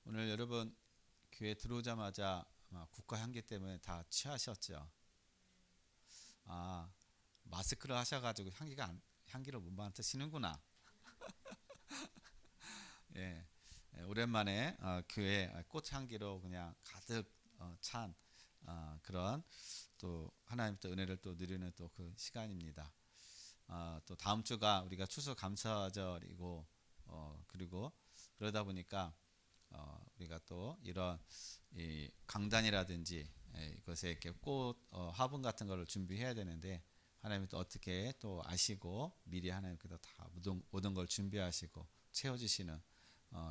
오늘 여러분 교회 들어오자마자 아마 국화 향기 때문에 다 취하셨죠? 아, 마스크를 하셔가지고 향기를 못 맡으시는구나. 예, 오랜만에 교회 꽃향기로 그냥 가득 찬 그런 또 하나님 또 은혜를 또 누리는 또 그 시간입니다. 또 다음 주가 우리가 추수감사절이고 그리고 그러다 보니까 우리가 또 이런 이 강단이라든지 이것에 이렇게 꽃 화분 같은 거를 준비해야 되는데 하나님이 또 어떻게 또 아시고 미리 하나님께서 다 모든 걸 준비하시고 채워주시는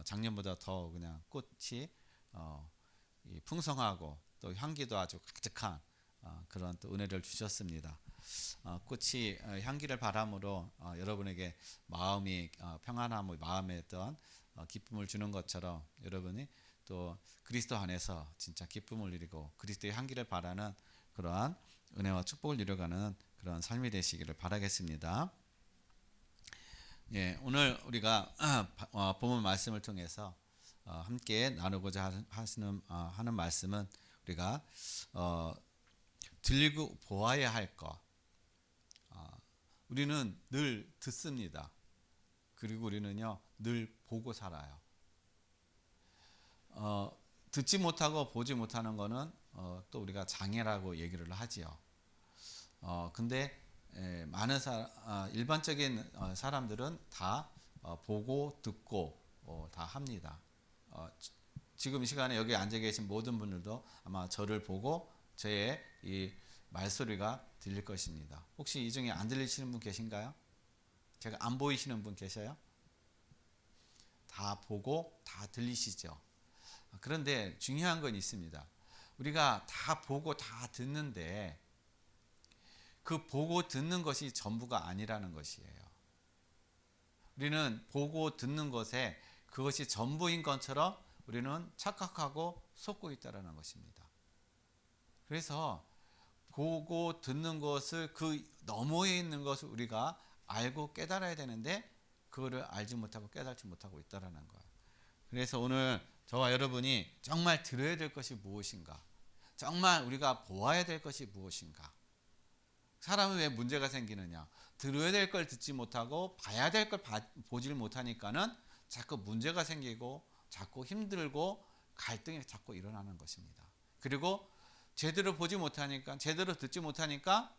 작년보다 더 그냥 꽃이 이 풍성하고 또 향기도 아주 가득한 그런 또 은혜를 주셨습니다. 꽃이 향기를 바람으로 여러분에게 마음이 평안함을 마음에 어떤 기쁨을 주는 것처럼 여러분이 또 그리스도 안에서 진짜 기쁨을 누리고 그리스도의 향기를 바라는 그러한 은혜와 축복을 누려가는 그런 삶이 되시기를 바라겠습니다. 예, 오늘 우리가 본문 말씀을 통해서 함께 나누고자 하는 말씀은 우리가 들리고 보아야 할 것. 우리는 늘 듣습니다. 그리고 우리는요 늘 보고 살아요. 듣지 못하고 보지 못하는 거는 또 우리가 장애라고 얘기를 하지요. 근데 많은 일반적인 사람들은 다 보고 듣고 다 합니다. 지금 이 시간에 여기 앉아 계신 모든 분들도 아마 저를 보고 저의 이 말소리가 들릴 것입니다. 혹시 이 중에 안 들리시는 분 계신가요? 제가 안 보이시는 분 계셔요? 다 보고 다 들리시죠? 그런데 중요한 건 있습니다. 우리가 다 보고 다 듣는데 그 보고 듣는 것이 전부가 아니라는 것이에요. 우리는 보고 듣는 것에 그것이 전부인 것처럼 우리는 착각하고 속고 있다는 것입니다. 그래서 보고 듣는 것을 그 너머에 있는 것을 우리가 알고 깨달아야 되는데 그거를 알지 못하고 깨달지 못하고 있다는 거예요. 그래서 오늘 저와 여러분이 정말 들어야 될 것이 무엇인가? 정말 우리가 보아야 될 것이 무엇인가? 사람은 왜 문제가 생기느냐? 들어야 될 걸 듣지 못하고 봐야 될 걸 보질 못하니까는 자꾸 문제가 생기고 자꾸 힘들고 갈등이 자꾸 일어나는 것입니다. 그리고 제대로 보지 못하니까 제대로 듣지 못하니까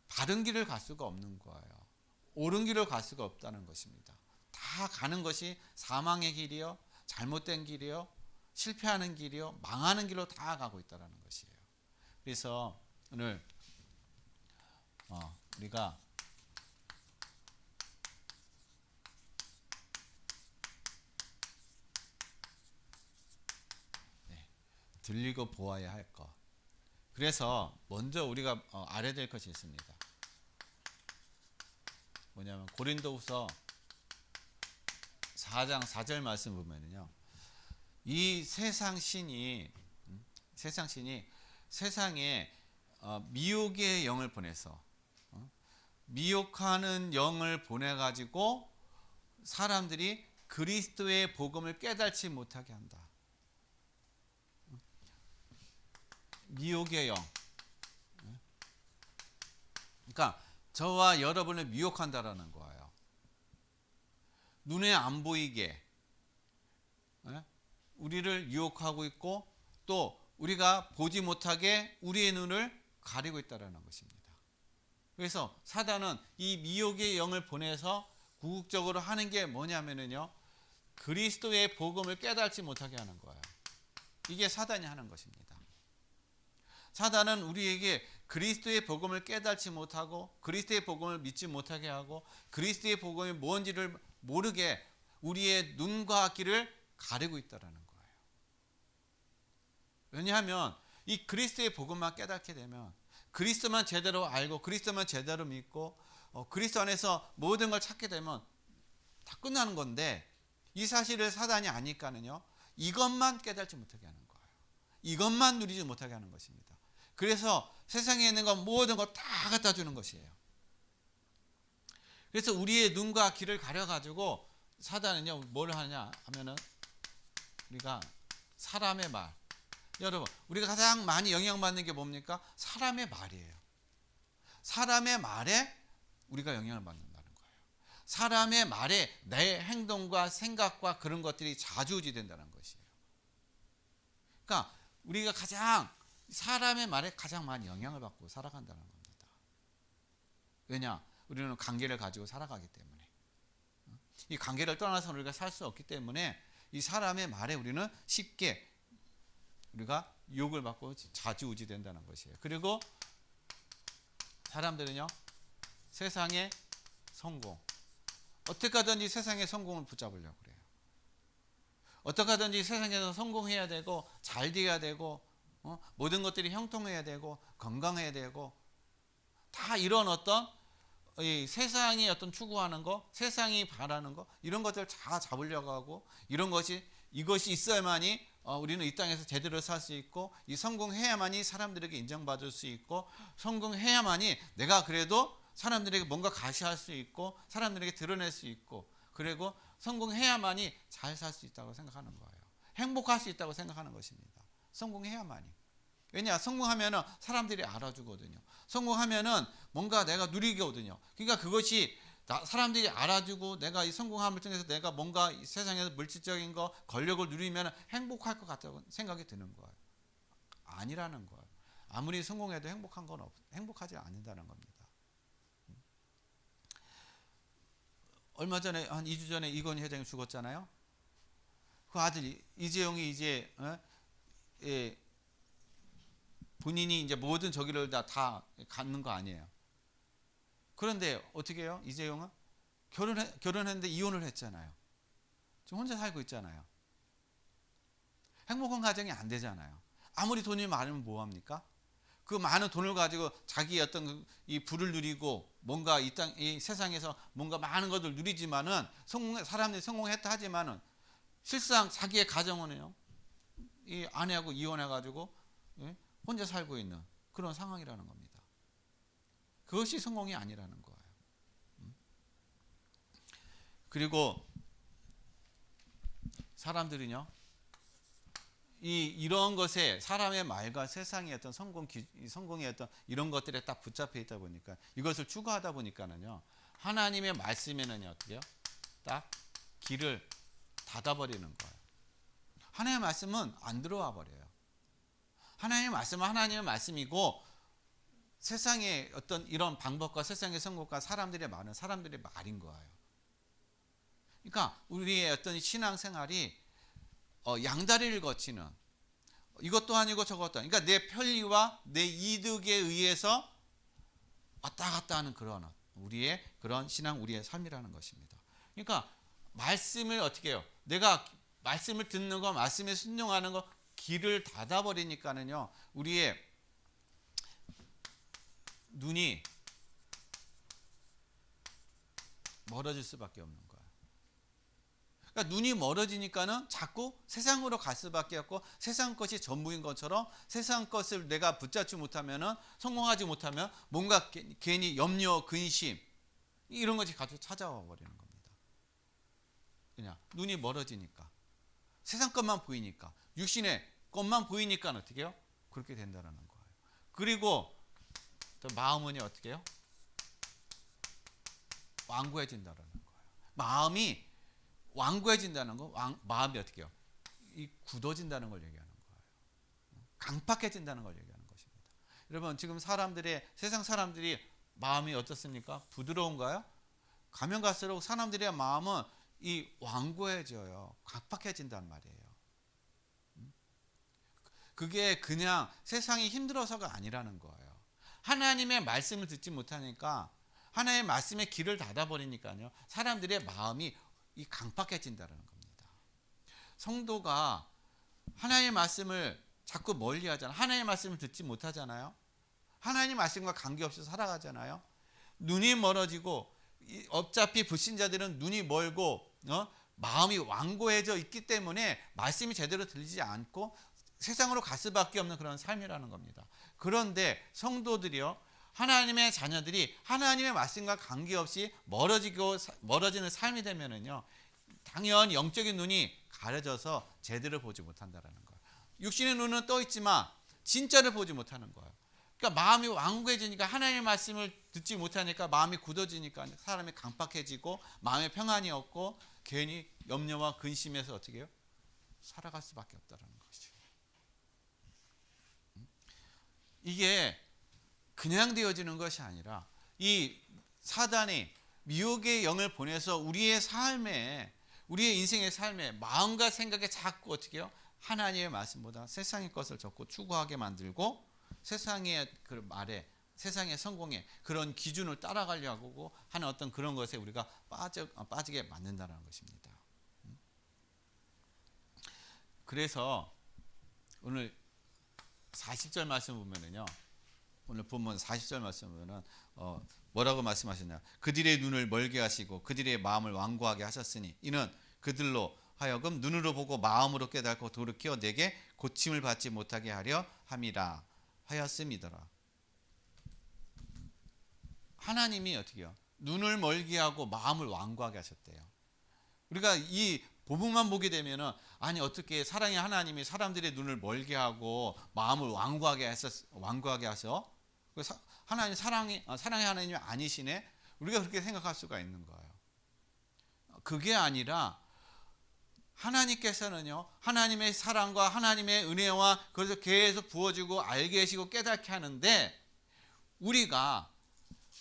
바른 길을 갈 수가 없는 거예요. 옳은 길을 갈 수가 없다는 것입니다. 다 가는 것이 사망의 길이요, 잘못된 길이요, 실패하는 길이요, 망하는 길로 다 가고 있다는 것이에요. 그래서 오늘 우리가 들리고 보아야 할 것. 그래서 먼저 우리가 알아야 될 것이 있습니다. 뭐냐면 고린도후서 4장 4절 말씀 보면은요. 이 세상 신이 세상에 미혹의 영을 보내서 미혹하는 영을 보내 가지고 사람들이 그리스도의 복음을 깨닫지 못하게 한다. 미혹의 영. 그러니까 저와 여러분을 미혹한다라는 거예요. 눈에 안 보이게 우리를 유혹하고 있고 또 우리가 보지 못하게 우리의 눈을 가리고 있다는 것입니다. 그래서 사단은 이 미혹의 영을 보내서 궁극적으로 하는 게 뭐냐면요, 그리스도의 복음을 깨닫지 못하게 하는 거예요. 이게 사단이 하는 것입니다. 사단은 우리에게 그리스도의 복음을 깨닫지 못하고 그리스도의 복음을 믿지 못하게 하고 그리스도의 복음이 뭔지를 모르게 우리의 눈과 귀를 가리고 있다는 거예요. 왜냐하면 이 그리스도의 복음만 깨닫게 되면 그리스도만 제대로 알고 그리스도만 제대로 믿고 그리스도 안에서 모든 걸 찾게 되면 다 끝나는 건데 이 사실을 사단이 아니까는요 이것만 깨닫지 못하게 하는 거예요. 이것만 누리지 못하게 하는 것입니다. 그래서 세상에 있는 것 모든 것 다 갖다 주는 것이에요. 그래서 우리의 눈과 귀를 가려가지고 사단은요 뭘 하냐 하면은 우리가 사람의 말. 여러분, 우리가 가장 많이 영향받는 게 뭡니까? 사람의 말이에요. 사람의 말에 우리가 영향을 받는다는 거예요. 사람의 말에 내 행동과 생각과 그런 것들이 좌지우지된다는 것이에요. 그러니까 우리가 가장 사람의 말에 가장 많이 영향을 받고 살아간다는 겁니다. 왜냐? 우리는 관계를 가지고 살아가기 때문에. 이 관계를 떠나서 우리가 살 수 없기 때문에 이 사람의 말에 우리는 쉽게 우리가 유혹을 받고 좌지우지 된다는 것이에요. 그리고 사람들은요, 세상의 성공, 어떻게 하든지 세상의 성공을 붙잡으려고 그래요. 어떻게 하든지 세상에서 성공해야 되고 잘 돼야 되고 모든 것들이 형통해야 되고 건강해야 되고, 다 이런 어떤 이 세상이 어떤 추구하는 거, 세상이 바라는 거, 이런 것들 다 잡으려고 하고, 이것이 있어야만이 우리는 이 땅에서 제대로 살 수 있고, 이 성공해야만이 사람들에게 인정받을 수 있고, 성공해야만이 내가 그래도 사람들에게 뭔가 가시할 수 있고, 사람들에게 드러낼 수 있고, 그리고 성공해야만이 잘 살 수 있다고 생각하는 거예요. 행복할 수 있다고 생각하는 것입니다. 성공해야만이. 왜냐? 성공하면은 사람들이 알아주거든요. 성공하면은 뭔가 내가 누리거든요. 그러니까 그것이 사람들이 알아주고 내가 이 성공함을 통해서 내가 뭔가 이 세상에서 물질적인 거, 권력을 누리면 행복할 것 같다고 생각이 드는 거예요. 아니라는 거예요. 아무리 성공해도 행복하지 않는다는 겁니다. 얼마 전에 한 2주 전에 이건희 회장이 죽었잖아요. 그 아들이 이재용이 이제 본인이 이제 모든 저기를 다 갖는 거 아니에요. 그런데 어떻게 해요? 이재용은 결혼했는데 이혼을 했잖아요. 지금 혼자 살고 있잖아요. 행복한 가정이 안 되잖아요. 아무리 돈이 많으면 뭐합니까? 그 많은 돈을 가지고 자기의 어떤 이 부를 누리고 뭔가 이 세상에서 뭔가 많은 것을 누리지만은 사람들이 성공했다 하지만은 실상 자기의 가정은요, 이 아내하고 이혼해가지고 혼자 살고 있는 그런 상황이라는 겁니다. 그것이 성공이 아니라는 거예요. 그리고 사람들은요, 이런 것에 사람의 말과 세상의 어떤 성공의 어떤 이런 것들에 딱 붙잡혀 있다 보니까, 이것을 추구하다 보니까는요, 하나님의 말씀에는요, 어떻게요? 딱 길을 닫아버리는 거예요. 하나님의 말씀은 안 들어와 버려요. 하나님의 말씀은 하나님의 말씀이고, 세상의 어떤 이런 방법과 세상의 성공과 사람들의 말은 사람들의 말인 거예요. 그러니까 우리의 어떤 신앙생활이 양다리를 거치는, 이것도 아니고 저것도 아니고, 그러니까 내 편리와 내 이득에 의해서 왔다 갔다 하는 그런 우리의 그런 신앙, 우리의 삶이라는 것입니다. 그러니까 말씀을 어떻게 해요? 내가 말씀을 듣는 거, 말씀에 순종하는 거, 길을 닫아버리니까는요, 우리의 눈이 멀어질 수밖에 없는 거예요. 그러니까 눈이 멀어지니까는 자꾸 세상으로 갈 수밖에 없고, 세상 것이 전부인 것처럼 세상 것을 내가 붙잡지 못하면은, 성공하지 못하면 뭔가 괜히 염려, 근심 이런 것이 가지고 찾아와 버리는 겁니다. 그냥 눈이 멀어지니까, 세상 것만 보이니까, 육신의 것만 보이니까 어떻게 해요? 그렇게 된다는 거예요. 그리고 또 마음은 어떻게 해요? 완고해진다는 거예요. 마음이 완고해진다는 거, 마음이 어떻게 해요? 굳어진다는 걸 얘기하는 거예요. 강팍해진다는 걸 얘기하는 것입니다. 여러분, 지금 세상 사람들이 마음이 어떻습니까? 부드러운가요? 가면 갈수록 사람들의 마음은 완고해져요. 강팍해진단 말이에요. 그게 그냥 세상이 힘들어서가 아니라는 거예요. 하나님의 말씀을 듣지 못하니까, 하나님의 말씀에 길을 닫아버리니까요, 사람들의 마음이 강팍해진다는 겁니다. 성도가 하나님의 말씀을 자꾸 멀리 하잖아요. 하나님의 말씀을 듣지 못하잖아요. 하나님의 말씀과 관계없이 살아가잖아요. 눈이 멀어지고, 어차피 불신자들은 눈이 멀고 마음이 완고해져 있기 때문에 말씀이 제대로 들리지 않고 세상으로 갈 수밖에 없는 그런 삶이라는 겁니다. 그런데 성도들이요, 하나님의 자녀들이 하나님의 말씀과 관계없이 멀어지는 삶이 되면은요, 당연 영적인 눈이 가려져서 제대로 보지 못한다라는 거예요. 육신의 눈은 떠 있지만 진짜를 보지 못하는 거예요. 그러니까 마음이 완고해지니까 하나님의 말씀을 듣지 못하니까 마음이 굳어지니까 사람이 강팍해지고 마음에 평안이 없고 괜히 염려와 근심에서 어떻게 해요? 살아갈 수밖에 없다는 것이죠. 이게 그냥 되어지는 것이 아니라 이 사단이 미혹의 영을 보내서 우리의 삶에, 우리의 인생의 삶에 마음과 생각에 자꾸 어떻게 해요? 하나님의 말씀보다 세상의 것을 자꾸 추구하게 만들고 세상의 그 말에, 세상의 성공에 그런 기준을 따라가려고 하는 어떤 그런 것에 우리가 빠지게 만든다는 것입니다. 그래서 오늘 40절 말씀 보면은요, 오늘 본문 40절 말씀 보면은 뭐라고 말씀하셨냐? 그들의 눈을 멀게 하시고 그들의 마음을 완고하게 하셨으니 이는 그들로 하여금 눈으로 보고 마음으로 깨닫고 돌이켜 내게 고침을 받지 못하게 하려 함이라 하였음이더라. 하나님이 어떻게 해요? 눈을 멀게 하고 마음을 완고하게 하셨대요. 우리가 이 본문만 보게 되면은 아니 어떻게 사랑의 하나님이 사람들의 눈을 멀게 하고 마음을 완고하게 하셔? 하나님 사랑의 하나님이 아니시네? 우리가 그렇게 생각할 수가 있는 거예요. 그게 아니라 하나님께서는요, 하나님의 사랑과 하나님의 은혜와 그래서 계속 부어주고 알게 하시고 깨닫게 하는데 우리가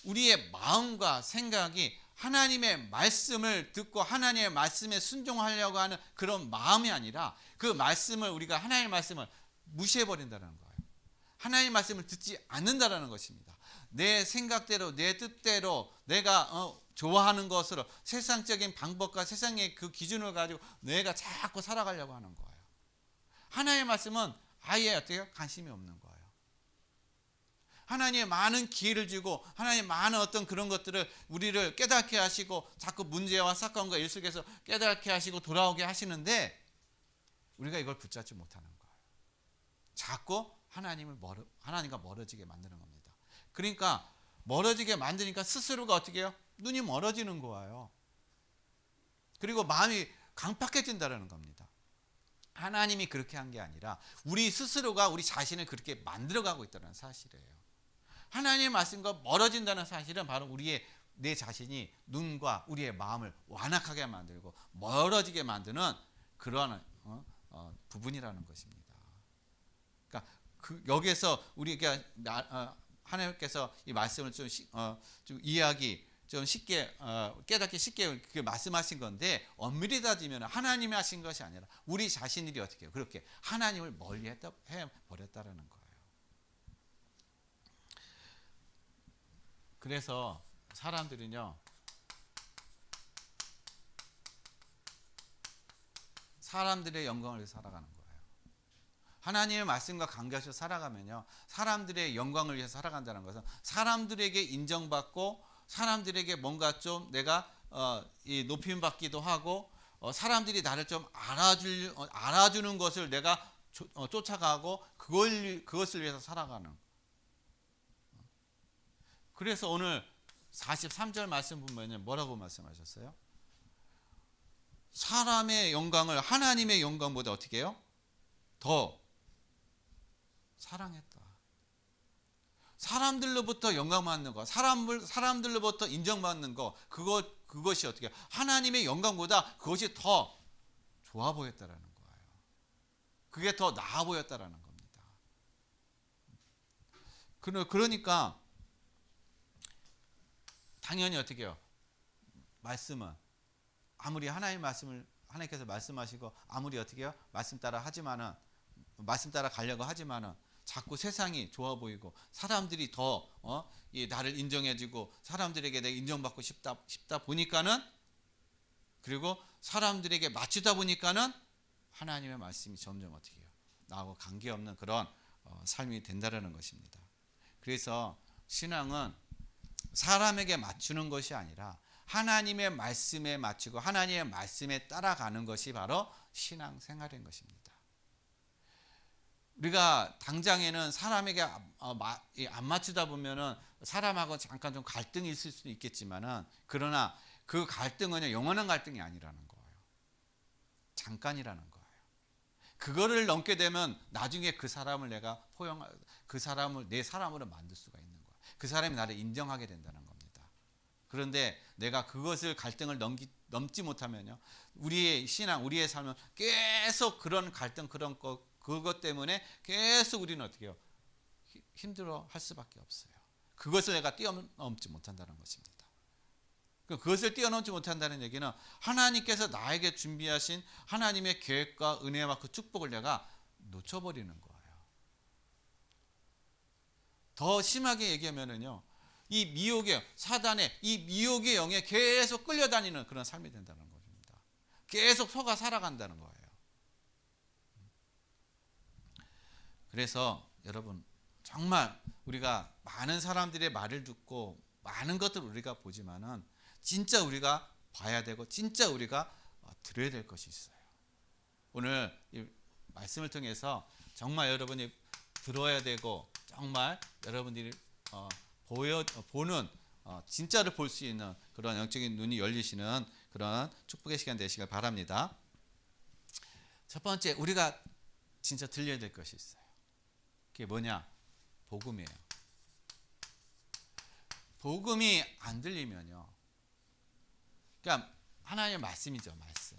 우리의 마음과 생각이 하나님의 말씀을 듣고 하나님의 말씀에 순종하려고 하는 그런 마음이 아니라 그 말씀을 우리가 하나님의 말씀을 무시해버린다는 거예요. 하나님의 말씀을 듣지 않는다는 것입니다. 내 생각대로 내 뜻대로 내가 좋아하는 것으로 세상적인 방법과 세상의 그 기준을 가지고 내가 자꾸 살아가려고 하는 거예요. 하나님의 말씀은 아예 어때요? 관심이 없는 거예요. 하나님의 많은 기회를 주고 하나님의 많은 어떤 그런 것들을 우리를 깨닫게 하시고 자꾸 문제와 사건과 일 속에서 깨닫게 하시고 돌아오게 하시는데 우리가 이걸 붙잡지 못하는 거예요. 자꾸 하나님과 멀어지게 만드는 겁니다. 그러니까 멀어지게 만드니까 스스로가 어떻게 해요? 눈이 멀어지는 거예요. 그리고 마음이 강팍해진다는 겁니다. 하나님이 그렇게 한 게 아니라 우리 스스로가 우리 자신을 그렇게 만들어가고 있다는 사실이에요. 하나님의 말씀과 멀어진다는 사실은 바로 내 자신이 눈과 우리의 마음을 완악하게 만들고 멀어지게 만드는 그러한 부분이라는 것입니다. 그러니까 여기에서 우리가 하나님께서 이 말씀을 좀 이해하기 좀 쉽게 깨닫기 쉽게 그렇게 말씀하신 건데 엄밀히 따지면 하나님이 하신 것이 아니라 우리 자신들이 어떻게 해요? 그렇게 하나님을 멀리 해 버렸다라는 거예요. 그래서 사람들은요, 사람들의 영광을 위해서 살아가는 거예요. 하나님의 말씀과 관계해서 살아가면요, 사람들의 영광을 위해서 살아간다는 것은 사람들에게 인정받고 사람들에게 뭔가 좀 내가 높임 받기도 하고 사람들이 나를 좀 알아주는 것을 내가 쫓아가고 그것을 위해서 살아가는. 그래서 오늘 43절 말씀 보면 뭐라고 말씀하셨어요? 사람의 영광을 하나님의 영광보다 어떻게 해요? 더 사랑했다. 사람들로부터 영광받는 거, 사람들로부터 인정받는 거, 그것이 어떻게 해요? 하나님의 영광보다 그것이 더 좋아 보였다라는 거예요. 그게 더 나아 보였다라는 겁니다. 그러니까 당연히 어떻게 해요? 말씀은 아무리 하나님의 말씀을 하나님께서 말씀하시고 아무리 어떻게 해요? 말씀 따라 가려고 하지만은 자꾸 세상이 좋아 보이고 사람들이 더 나를 인정해주고 사람들에게 내가 인정받고 싶다 보니까는, 그리고 사람들에게 맞추다 보니까는 하나님의 말씀이 점점 어떻게 해요? 나하고 관계없는 그런 삶이 된다는 것입니다. 그래서 신앙은 사람에게 맞추는 것이 아니라 하나님의 말씀에 맞추고 하나님의 말씀에 따라가는 것이 바로 신앙 생활인 것입니다. 우리가 당장에는 사람에게 안 맞추다 보면은 사람하고 잠깐 좀 갈등이 있을 수도 있겠지만은, 그러나 그 갈등은 영원한 갈등이 아니라는 거예요. 잠깐이라는 거예요. 그거를 넘게 되면 나중에 그 사람을 내가 그 사람을 내 사람으로 만들 수가 있는 거예요. 그 사람이 나를 인정하게 된다는 겁니다. 그런데 내가 그것을 갈등을 넘지 못하면요, 우리의 신앙, 우리의 삶은 계속 그런 갈등, 그것 때문에 계속 우리는 어떻게 해요? 힘들어 할 수밖에 없어요. 그것을 내가 뛰어넘지 못한다는 것입니다. 그것을 뛰어넘지 못한다는 얘기는 하나님께서 나에게 준비하신 하나님의 계획과 은혜와 그 축복을 내가 놓쳐버리는 거예요. 더 심하게 얘기하면은요, 이 미혹의 사단의 이 미혹의 영에 계속 끌려다니는 그런 삶이 된다는 겁니다. 계속 속아 살아간다는 거예요. 그래서 여러분, 정말 우리가 많은 사람들의 말을 듣고 많은 것들을 우리가 보지만은 진짜 우리가 봐야 되고 진짜 우리가 들어야 될 것이 있어요. 오늘 이 말씀을 통해서 정말 여러분이 들어야 되고 정말 여러분들이 보는 진짜를 볼 수 있는 그런 영적인 눈이 열리시는 그런 축복의 시간 되시길 바랍니다. 첫 번째, 우리가 진짜 들려야 될 것이 있어요. 그게 뭐냐? 복음이에요. 복음이 안 들리면요, 그러니까 하나님의 말씀이죠, 말씀.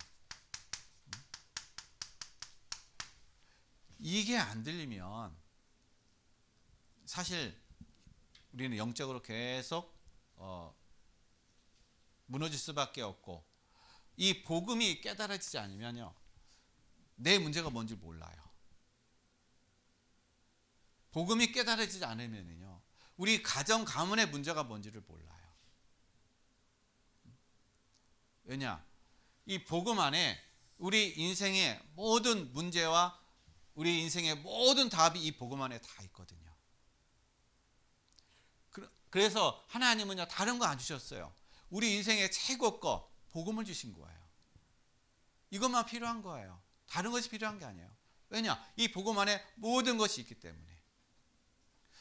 이게 안 들리면 사실 우리는 영적으로 계속 무너질 수밖에 없고, 이 복음이 깨달아지지 않으면요, 내 문제가 뭔지 몰라요. 복음이 깨달아지지 않으면요, 우리 가정 가문의 문제가 뭔지를 몰라요. 왜냐? 이 복음 안에 우리 인생의 모든 문제와 우리 인생의 모든 답이 이 복음 안에 다 있거든요. 그래서 하나님은요, 다른 거 안 주셨어요. 우리 인생의 최고 거 복음을 주신 거예요. 이것만 필요한 거예요. 다른 것이 필요한 게 아니에요. 왜냐? 이 복음 안에 모든 것이 있기 때문에.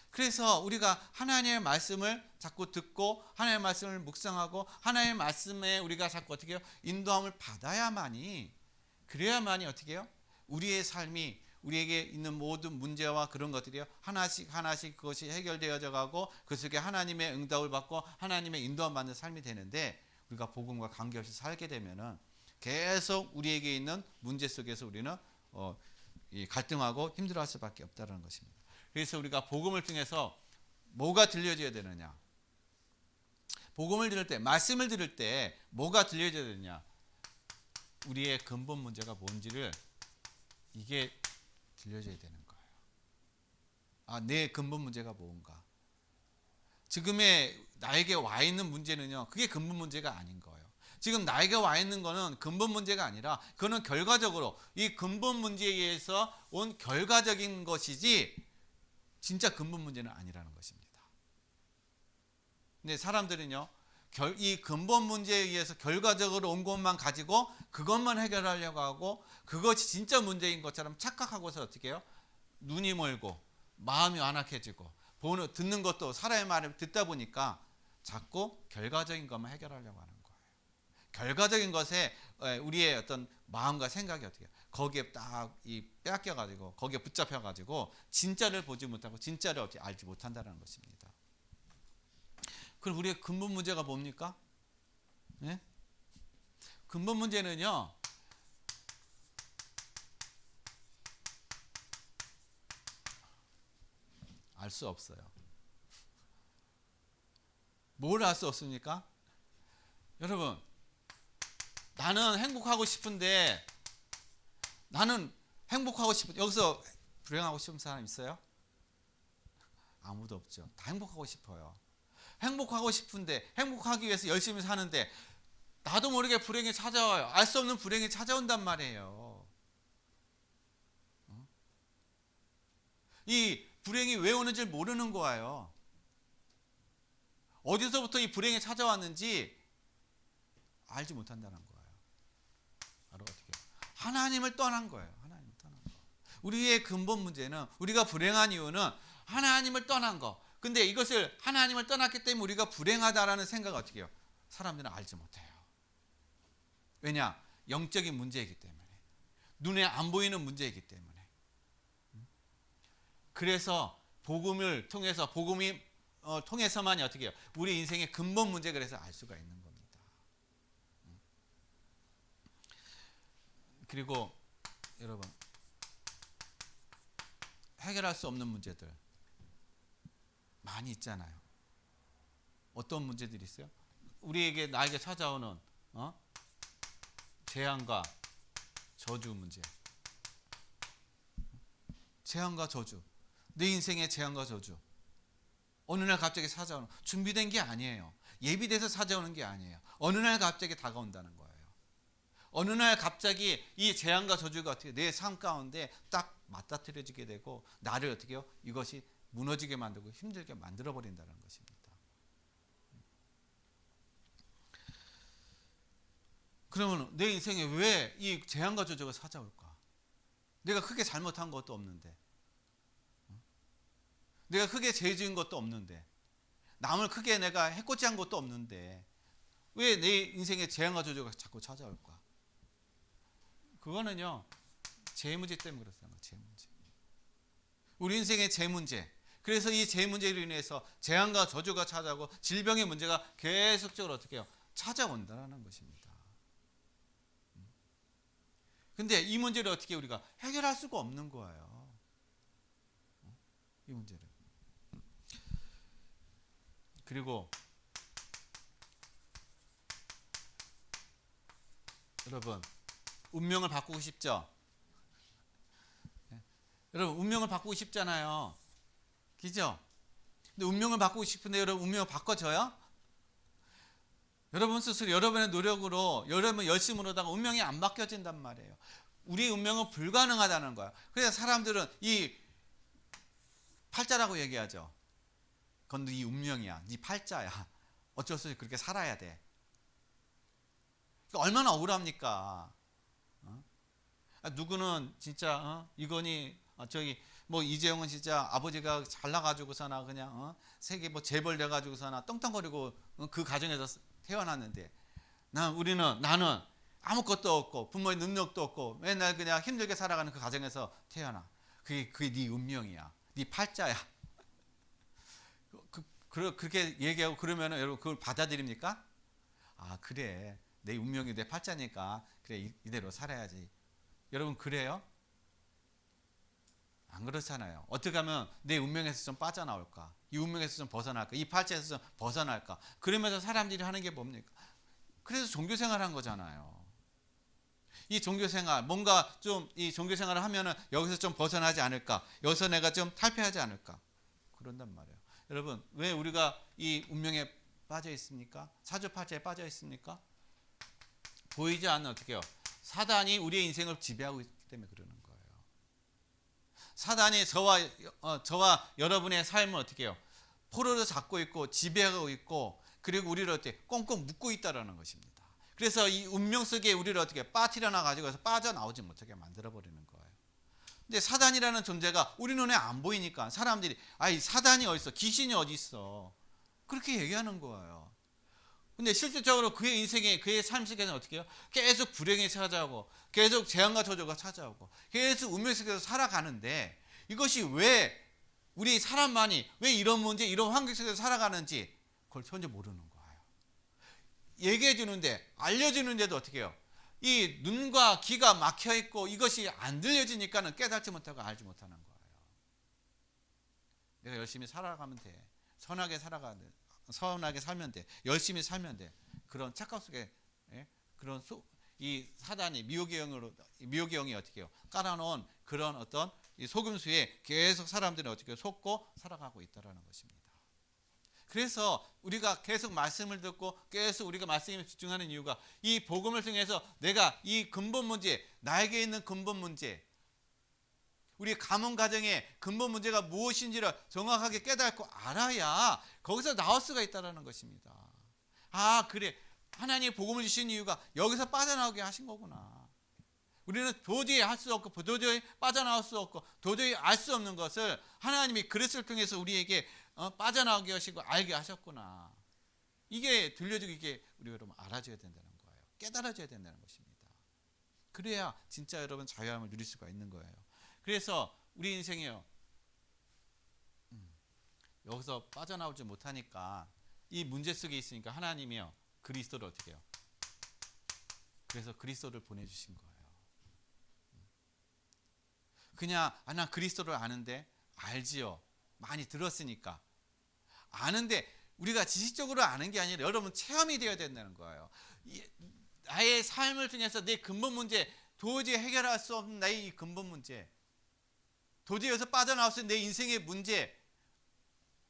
그래서 우리가 하나님의 말씀을 자꾸 듣고 하나님의 말씀을 묵상하고 하나님의 말씀에 우리가 자꾸 어떻게 해요? 인도함을 받아야만이, 그래야만이 어떻게 해요? 우리의 삶이, 우리에게 있는 모든 문제와 그런 것들이요, 하나씩 하나씩 그것이 해결되어져 가고 그 속에 하나님의 응답을 받고 하나님의 인도함 받는 삶이 되는데, 우리가 복음과 관계없이 살게 되면은 계속 우리에게 있는 문제 속에서 우리는 갈등하고 힘들어할 수밖에 없다는 것입니다. 그래서 우리가 복음을 통해서 뭐가 들려져야 되느냐? 복음을 들을 때, 말씀을 들을 때 뭐가 들려져야 되느냐? 우리의 근본 문제가 뭔지를 이게 들려져야 되는 거예요. 내 근본 문제가 뭔가. 지금의 나에게 와 있는 문제는요, 그게 근본 문제가 아닌 거예요. 지금 나에게 와 있는 거는 근본 문제가 아니라 그거는 결과적으로 이 근본 문제에 의해서 온 결과적인 것이지 진짜 근본 문제는 아니라는 것입니다. 근데 사람들은요, 이 근본 문제에 의해서 결과적으로 온 것만 가지고 그것만 해결하려고 하고 그것이 진짜 문제인 것처럼 착각하고서 어떻게 해요? 눈이 멀고 마음이 완악해지고 듣는 것도 사람의 말을 듣다 보니까 자꾸 결과적인 것만 해결하려고 하는 거예요. 결과적인 것에 우리의 어떤 마음과 생각이 어떻게 해요? 거기에 딱 빼앗겨가지고 거기에 붙잡혀가지고 진짜를 보지 못하고 진짜를 어떻게 알지 못한다는 것입니다. 그럼 우리의 근본 문제가 뭡니까? 네? 근본 문제는요, 알 수 없어요. 뭘 알 수 없습니까? 여러분, 나는 행복하고 싶은데 여기서 불행하고 싶은 사람 있어요? 아무도 없죠. 다 행복하고 싶어요. 행복하고 싶은데, 행복하기 위해서 열심히 사는데 나도 모르게 불행이 찾아와요. 알 수 없는 불행이 찾아온단 말이에요. 이 불행이 왜 오는지 모르는 거예요. 어디서부터 이 불행이 찾아왔는지 알지 못한다는 거예요. 바로 어떻게? 하나님을 떠난 거예요. 하나님을 떠난 거. 우리의 근본 문제는, 우리가 불행한 이유는 하나님을 떠난 거. 근데 이것을 하나님을 떠났기 때문에 우리가 불행하다라는 생각을 어떻게 해요? 사람들은 알지 못해요. 왜냐? 영적인 문제이기 때문에. 눈에 안 보이는 문제이기 때문에. 그래서 복음을 통해서 복음이 통해서만이 어떻게 해요? 우리 인생의 근본 문제 그래서 알 수가 있는 겁니다. 그리고 여러분 해결할 수 없는 문제들 많이 있잖아요. 어떤 문제들이 있어요? 나에게 찾아오는 재앙과 저주 문제. 재앙과 저주. 내 인생의 재앙과 저주. 어느 날 갑자기 찾아오는, 준비된 게 아니에요. 예비돼서 찾아오는 게 아니에요. 어느 날 갑자기 다가온다는 거예요. 어느 날 갑자기 이 재앙과 저주가 어떻게 내 삶 가운데 딱 맞닥뜨려지게 되고 나를 어떻게 해요? 이것이 무너지게 만들고 힘들게 만들어 버린다는 것입니다. 그러면 내 인생에 왜 이 재앙과 저주가 찾아올까? 내가 크게 잘못한 것도 없는데, 내가 크게 죄 지은 것도 없는데, 남을 크게 내가 해코지한 것도 없는데 왜 내 인생에 재앙과 저주가 자꾸 찾아올까? 그거는요, 죄 문제 때문에 그렇다는 거예요. 죄 문제. 우리 인생의 죄 문제. 그래서 이 죄 문제로 인해서 재앙과 저주가 찾아오고 질병의 문제가 계속적으로 어떻게 해요? 찾아온다는 것입니다. 근데 이 문제를 어떻게 우리가 해결할 수가 없는 거예요. 이 문제를. 그리고 여러분, 운명을 바꾸고 싶죠? 여러분, 운명을 바꾸고 싶잖아요. 그죠? 근데 운명을 바꾸고 싶은데 여러분, 운명을 바꿔줘요? 여러분 스스로 여러분의 노력으로 여러분 열심으로다가 운명이 안 바뀌어진단 말이에요. 우리 운명은 불가능하다는 거야. 그래서 사람들은 이 팔자라고 얘기하죠. 그건 네 운명이야. 네 팔자야. 어쩔 수 없이 그렇게 살아야 돼. 얼마나 억울합니까? 누구는 진짜 이건희 저기 뭐 이재용은 진짜 아버지가 잘나가지고서나 그냥 세계 뭐 재벌 돼가지고서나 떵떵거리고 그 가정에서 태어났는데 나는 아무것도 없고 부모의 능력도 없고 맨날 그냥 힘들게 살아가는 그 가정에서 태어나. 그게 네 운명이야. 네 팔자야. 그렇게 얘기하고 그러면 여러분 그걸 받아들입니까? 아, 그래. 내 운명이 내 팔자니까 그래, 이대로 살아야지. 여러분 그래요? 안 그렇잖아요. 어떻게 하면 내 운명에서 좀 빠져나올까? 이 운명에서 좀 벗어날까? 이 팔자에서 좀 벗어날까? 그러면서 사람들이 하는 게 뭡니까? 그래서 종교생활 한 거잖아요. 이 종교생활, 뭔가 좀 이 종교생활을 하면은 여기서 좀 벗어나지 않을까? 여기서 내가 좀 탈피하지 않을까? 그런단 말이에요. 여러분, 왜 우리가 이 운명에 빠져 있습니까? 사주팔자에 빠져 있습니까? 보이지 않는 어떻게 해요? 사단이 우리의 인생을 지배하고 있기 때문에 그러는 거예요. 사단이 저와 여러분의 삶을 어떻게 해요? 포로로 잡고 있고 지배하고 있고 그리고 우리를 어떻게 꽁꽁 묶고 있다라는 것입니다. 그래서 이 운명 속에 우리를 어떻게 빠뜨려놔 가지고 빠져나오지 못하게 만들어 버리는 거예요. 근데 사단이라는 존재가 우리 눈에 안 보이니까 사람들이 아이 사단이 어디 있어? 귀신이 어디 있어? 그렇게 얘기하는 거예요. 근데 실질적으로 그의 인생에 그의 삶 속에는 어떻게 해요? 계속 불행이 찾아오고 계속 재앙과 저주가 찾아오고 계속 운명 속에서 살아가는데 이것이 왜 우리 사람만이 왜 이런 문제 이런 환경 속에서 살아가는지 그걸 전혀 모르는 거예요. 얘기해 주는데 알려주는데도 어떻게 해요? 이 눈과 귀가 막혀 있고 이것이 안 들려지니까는 깨닫지 못하고 알지 못하는 거예요. 내가 열심히 살아가면 돼. 선하게 살면 돼. 열심히 살면 돼. 그런 착각 속에 그런 이 사단이 미혹의 영이 어떻게 해요? 깔아놓은 그런 어떤 이 속임수에 계속 사람들이 어떻게 속고 살아가고 있다라는 것입니다. 그래서 우리가 계속 말씀을 듣고 계속 우리가 말씀에 집중하는 이유가 이 복음을 통해서 내가 이 근본 문제, 나에게 있는 근본 문제, 우리 가문 가정의 근본 문제가 무엇인지를 정확하게 깨닫고 알아야 거기서 나올 수가 있다는 것입니다. 아, 그래. 하나님이 복음을 주신 이유가 여기서 빠져나오게 하신 거구나. 우리는 도저히 할 수 없고 도저히 빠져나올 수 없고 도저히 알 수 없는 것을 하나님이 그리스도를 통해서 우리에게 빠져나오게 하시고 알게 하셨구나. 이게 들려주고 이게 우리가 여러분 알아줘야 된다는 거예요. 깨달아줘야 된다는 것입니다. 그래야 진짜 여러분 자유함을 누릴 수가 있는 거예요. 그래서 우리 인생이요, 여기서 빠져나오지 못하니까 이 문제 속에 있으니까 하나님이요, 그리스도를 어떻게 해요? 그래서 그리스도를 보내주신 거예요. 그냥 나 그리스도를 아는데, 알지요, 많이 들었으니까 아는데, 우리가 지식적으로 아는 게 아니라 여러분 체험이 되어야 된다는 거예요. 나의 삶을 통해서 내 근본 문제, 도저히 해결할 수 없는 나의 이 근본 문제, 도저히 여기서 빠져나올 수 있는 내 인생의 문제,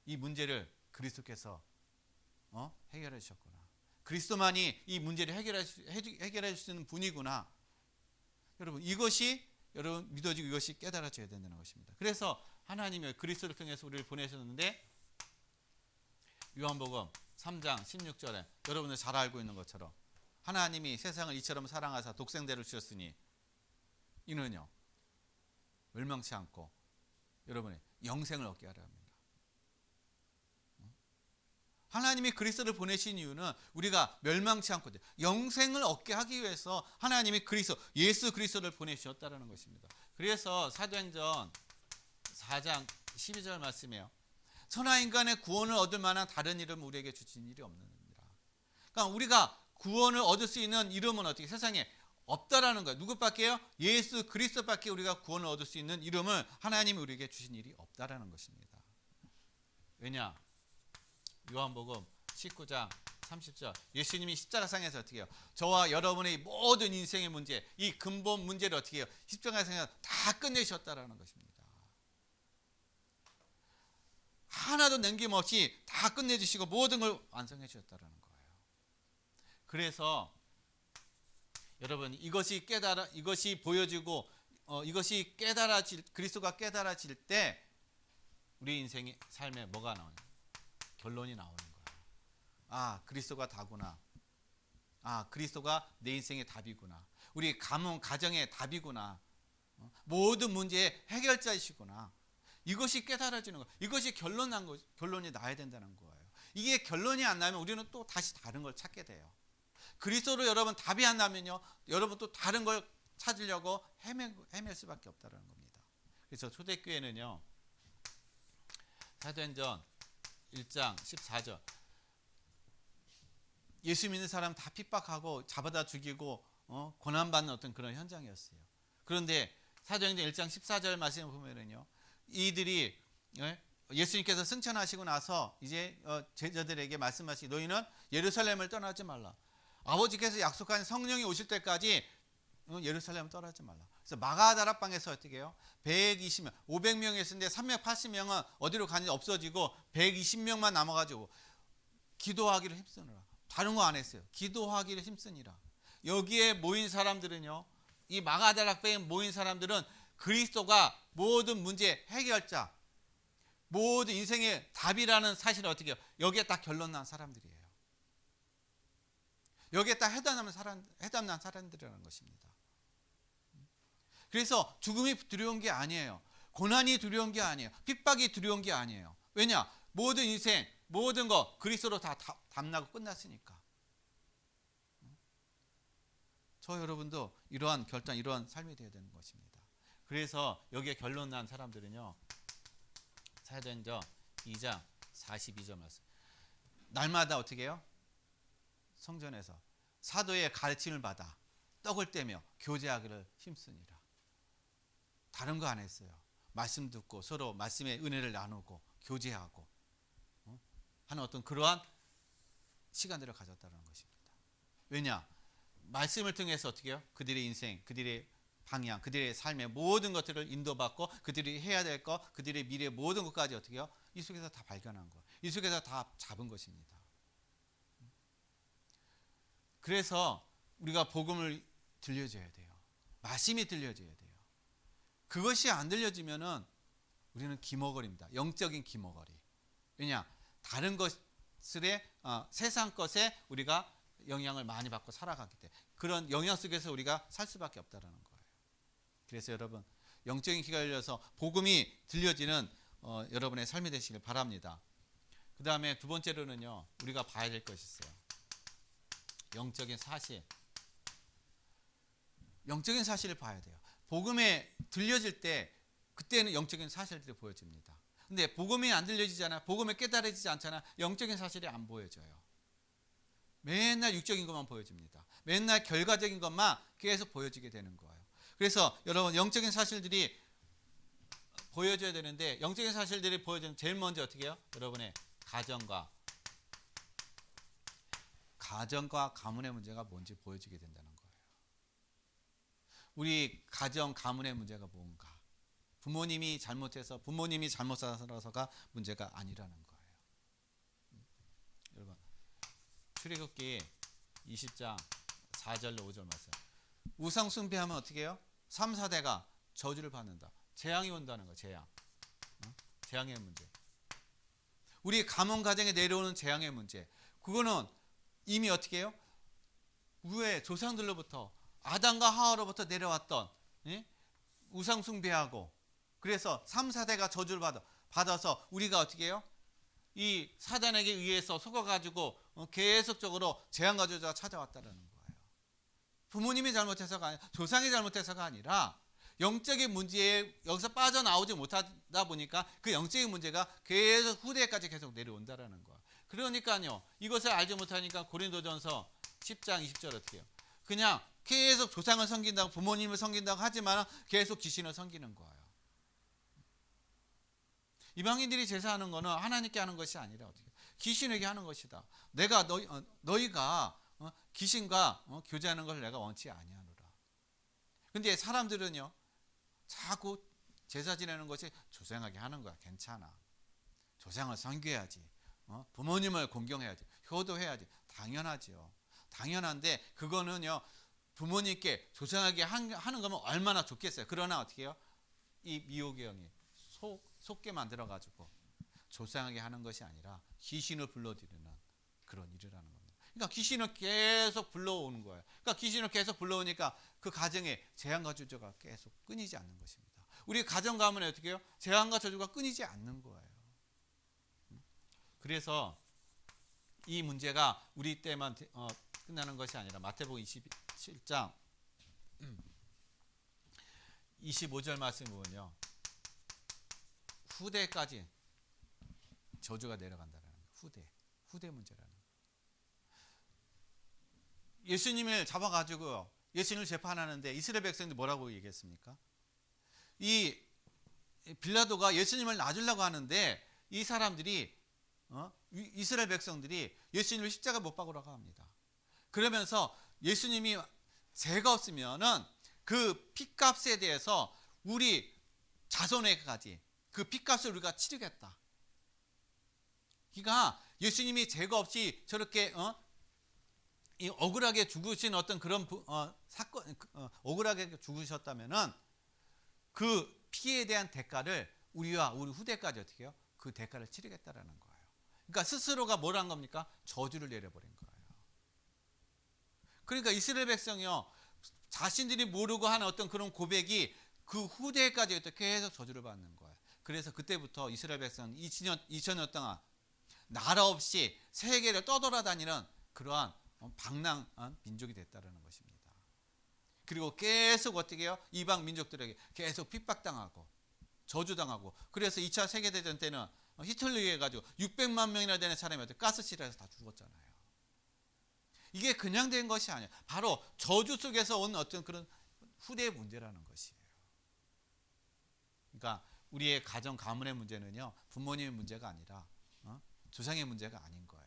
이 문제를 그리스도께서 해결해 주셨구나. 그리스도만이 이 문제를 해결해 줄 수 있는 분이구나. 여러분 이것이 여러분 믿어지고 이것이 깨달아져야 된다는 것입니다. 그래서 하나님이 그리스도를 통해서 우리를 보내셨는데, 요한복음 3장 16절에 여러분들 잘 알고 있는 것처럼 하나님이 세상을 이처럼 사랑하사 독생자를 주셨으니 이는요 멸망치 않고 여러분의 영생을 얻게 하려 합니다. 하나님이 그리스도를 보내신 이유는 우리가 멸망치 않고 영생을 얻게 하기 위해서 하나님이 예수 그리스도를 보내주셨다는 것입니다. 그래서 사도행전 4장 12절 말씀이에요. 천하 인간의 구원을 얻을 만한 다른 이름 우리에게 주신 일이 없느니라. 그러니까 우리가 구원을 얻을 수 있는 이름은 어떻게 세상에 없다라는 거예요. 누구밖에요? 예수 그리스도밖에 우리가 구원을 얻을 수 있는 이름을 하나님이 우리에게 주신 일이 없다라는 것입니다. 왜냐? 요한복음 19장 30절 예수님이 십자가상에서 어떻게 해요? 저와 여러분의 모든 인생의 문제, 이 근본 문제를 어떻게 해요? 십자가상에서 다 끝내셨다라는 것입니다. 하나도 남김없이 다 끝내주시고 모든 걸 완성해 주셨다라는 거예요. 그래서 여러분 이것이 보여지고 이것이 그리스도가 깨달아질 때 우리 인생의 삶에 뭐가 나오냐? 결론이 나오는 거예요. 그리스도가 다구나. 그리스도가 내 인생의 답이구나. 우리 가정의 답이구나. 모든 문제의 해결자이시구나. 이것이 깨달아지는 거예요. 이것이 결론이 나야 된다는 거예요. 이게 결론이 안 나면 우리는 또 다시 다른 걸 찾게 돼요. 그리스도로 여러분 답이 안 나면요, 여러분 또 다른 걸 찾으려고 헤맬 수밖에 없다는 겁니다. 그래서 초대교회는요, 사도행전 1장 14절 예수 믿는 사람 다 핍박하고 잡아다 죽이고 고난받는 어떤 그런 현장이었어요. 그런데 사도행전 1장 14절 말씀을 보면은요, 이들이 예수님께서 승천하시고 나서 이제 제자들에게 말씀하시기, 너희는 예루살렘을 떠나지 말라. 아버지께서 약속한 성령이 오실 때까지 예루살렘을 떠나지 말라. 그래서 마가다락방에서 어떻게 해요? 120명, 500명이 있었는데 380명은 어디로 가는지 없어지고 120명만 남아가지고 기도하기를 힘쓰느라. 다른 거 안 했어요. 기도하기를 힘쓰니라. 여기에 모인 사람들은요, 이 마가다락방에 모인 사람들은 그리스도가 모든 문제 해결자, 모든 인생의 답이라는 사실을 어떻게 해요? 여기에 딱 결론 난 사람들이에요. 여기에 딱 해답난 사람들이라는 것입니다. 그래서 죽음이 두려운 게 아니에요. 고난이 두려운 게 아니에요. 핍박이 두려운 게 아니에요. 왜냐? 모든 인생, 모든 거 그리스도로 다 답나고 끝났으니까. 저 여러분도 이러한 결단, 이러한 삶이 되어야 되는 것입니다. 그래서 여기에 결론 난 사람들은요, 사도행전 2장 42절 말씀. 날마다 어떻게 해요? 성전에서 사도의 가르침을 받아 떡을 떼며 교제하기를 힘쓰니라. 다른 거 안 했어요. 말씀 듣고 서로 말씀의 은혜를 나누고 교제하고 하는 어떤 그러한 시간들을 가졌다는 것입니다. 왜냐? 말씀을 통해서 어떻게 해요? 그들의 인생, 그들의 방향, 그들의 삶의 모든 것들을 인도받고 그들이 해야 될 것, 그들의 미래 모든 것까지 어떻게 해요? 이 속에서 다 발견한 거, 이 속에서 다 잡은 것입니다. 그래서 우리가 복음을 들려줘야 돼요. 말씀이 들려줘야 돼요. 그것이 안 들려지면은 우리는 기머거리입니다. 영적인 기머거리. 왜냐? 다른 것들의 세상 것에 우리가 영향을 많이 받고 살아가기 때문에 그런 영향 속에서 우리가 살 수밖에 없다는 거예요. 그래서 여러분 영적인 귀가 열려서 복음이 들려지는 여러분의 삶이 되시길 바랍니다. 그 다음에 두 번째로는요, 우리가 봐야 될 것이 있어요. 영적인 사실. 영적인 사실을 봐야 돼요. 복음에 들려질 때 그때는 영적인 사실들이 보여집니다. 근데 복음이 안 들려지잖아. 복음에 깨달아지지 않잖아. 영적인 사실이 안 보여져요. 맨날 육적인 것만 보여집니다. 맨날 결과적인 것만 계속 보여지게 되는 거예요. 그래서 여러분 영적인 사실들이 보여줘야 되는데 영적인 사실들이 보여지는 제일 먼저 어떻게 해요? 여러분의 가정과 가문의 문제가 뭔지 보여지게 된다는 거예요. 우리 가정 가문의 문제가 뭔가? 부모님이 잘못해서 부모님이 잘못 살아서가 문제가 아니라는 거예요. 여러분 출애굽기 20장 4절로 5절 말씀. 우상 숭배하면 어떻게 해요? 3, 4대가 저주를 받는다. 재앙이 온다는 거예요. 재앙의 문제. 우리 가문 가정에 내려오는 재앙의 문제. 그거는 이미 어떻게 해요? 위에 조상들로부터 아담과 하와로부터 내려왔던 우상 숭배하고 그래서 3, 4대가 저주를 받아서 우리가 어떻게 해요? 이 사단에게 의해서 속아가지고 계속적으로 재앙과 저주가 찾아왔다는 거예요. 부모님이 잘못해서가 아니라 조상이 잘못해서가 아니라 영적인 문제에 여기서 빠져나오지 못하다 보니까 그 영적인 문제가 계속 후대까지 계속 내려온다는 거예요. 그러니까요. 이것을 알지 못하니까 고린도전서 10장 20절 어떻게 해요? 그냥 계속 조상을 섬긴다고 부모님을 섬긴다고 하지만 계속 귀신을 섬기는 거예요. 이방인들이 제사하는 거는 하나님께 하는 것이 아니라 어떻게 귀신에게 하는 것이다. 내가 너희가 귀신과 교제하는 것을 내가 원치 아니하노라. 근데 사람들은요. 자꾸 제사 지내는 것이 조상하게 하는 거야. 괜찮아. 조상을 섬겨야지. 부모님을 공경해야지. 효도해야지. 당연하지요. 당연한데 그거는요. 부모님께 조상하게 하는 거면 얼마나 좋겠어요. 그러나 어떻게 해요? 이 미혹의 영이 속게 만들어가지고 조상하게 하는 것이 아니라 귀신을 불러들이는 그런 일이라는 겁니다. 그러니까 귀신을 계속 불러오는 거예요. 그러니까 귀신을 계속 불러오니까 그 가정에 재앙과 저주가 계속 끊이지 않는 것입니다. 우리 가정 가문에 어떻게 해요? 재앙과 저주가 끊이지 않는 거예요. 그래서 이 문제가 우리 때만 끝나는 것이 아니라 마태복음 27장 25절 말씀을 보면요. 후대까지 저주가 내려간다는 거예요. 후대 문제라는 거예요. 예수님을 잡아가지고 예수님을 재판하는데 이스라엘 백성들이 뭐라고 얘기했습니까? 이 빌라도가 예수님을 놔주려고 하는데 이 사람들이 이스라엘 백성들이 예수님을 십자가 못 박으라고 합니다. 그러면서 예수님이 죄가 없으면은 그 핏값에 대해서 우리 자손에게까지 그 핏값을 우리가 치르겠다. 그러니까 예수님이 죄가 없이 저렇게 이 억울하게 죽으신 어떤 그런 사건, 억울하게 죽으셨다면은 그 피해에 대한 대가를 우리와 우리 후대까지 어떻게 해요? 그 대가를 치르겠다라는 거예요. 그러니까 스스로가 뭘 한 겁니까? 저주를 내려버린 거예요. 그러니까 이스라엘 백성이요 자신들이 모르고 하는 어떤 그런 고백이 그 후대까지 어떻게 계속 저주를 받는 거예요. 그래서 그때부터 이스라엘 백성 2000년 동안 나라 없이 세계를 떠돌아다니는 그러한 방랑한 민족이 됐다는 것입니다. 그리고 계속 어떻게 해요? 이방 민족들에게 계속 핍박당하고 저주당하고 그래서 2차 세계대전 때는 히틀러에 해가지고 600만 명이나 되는 사람이 가스실에서 다 죽었잖아요. 이게 그냥 된 것이 아니에요. 바로 저주 속에서 온 어떤 그런 후대의 문제라는 것이에요. 그러니까 우리의 가정 가문의 문제는요 부모님의 문제가 아니라 조상의 문제가 아닌 거예요.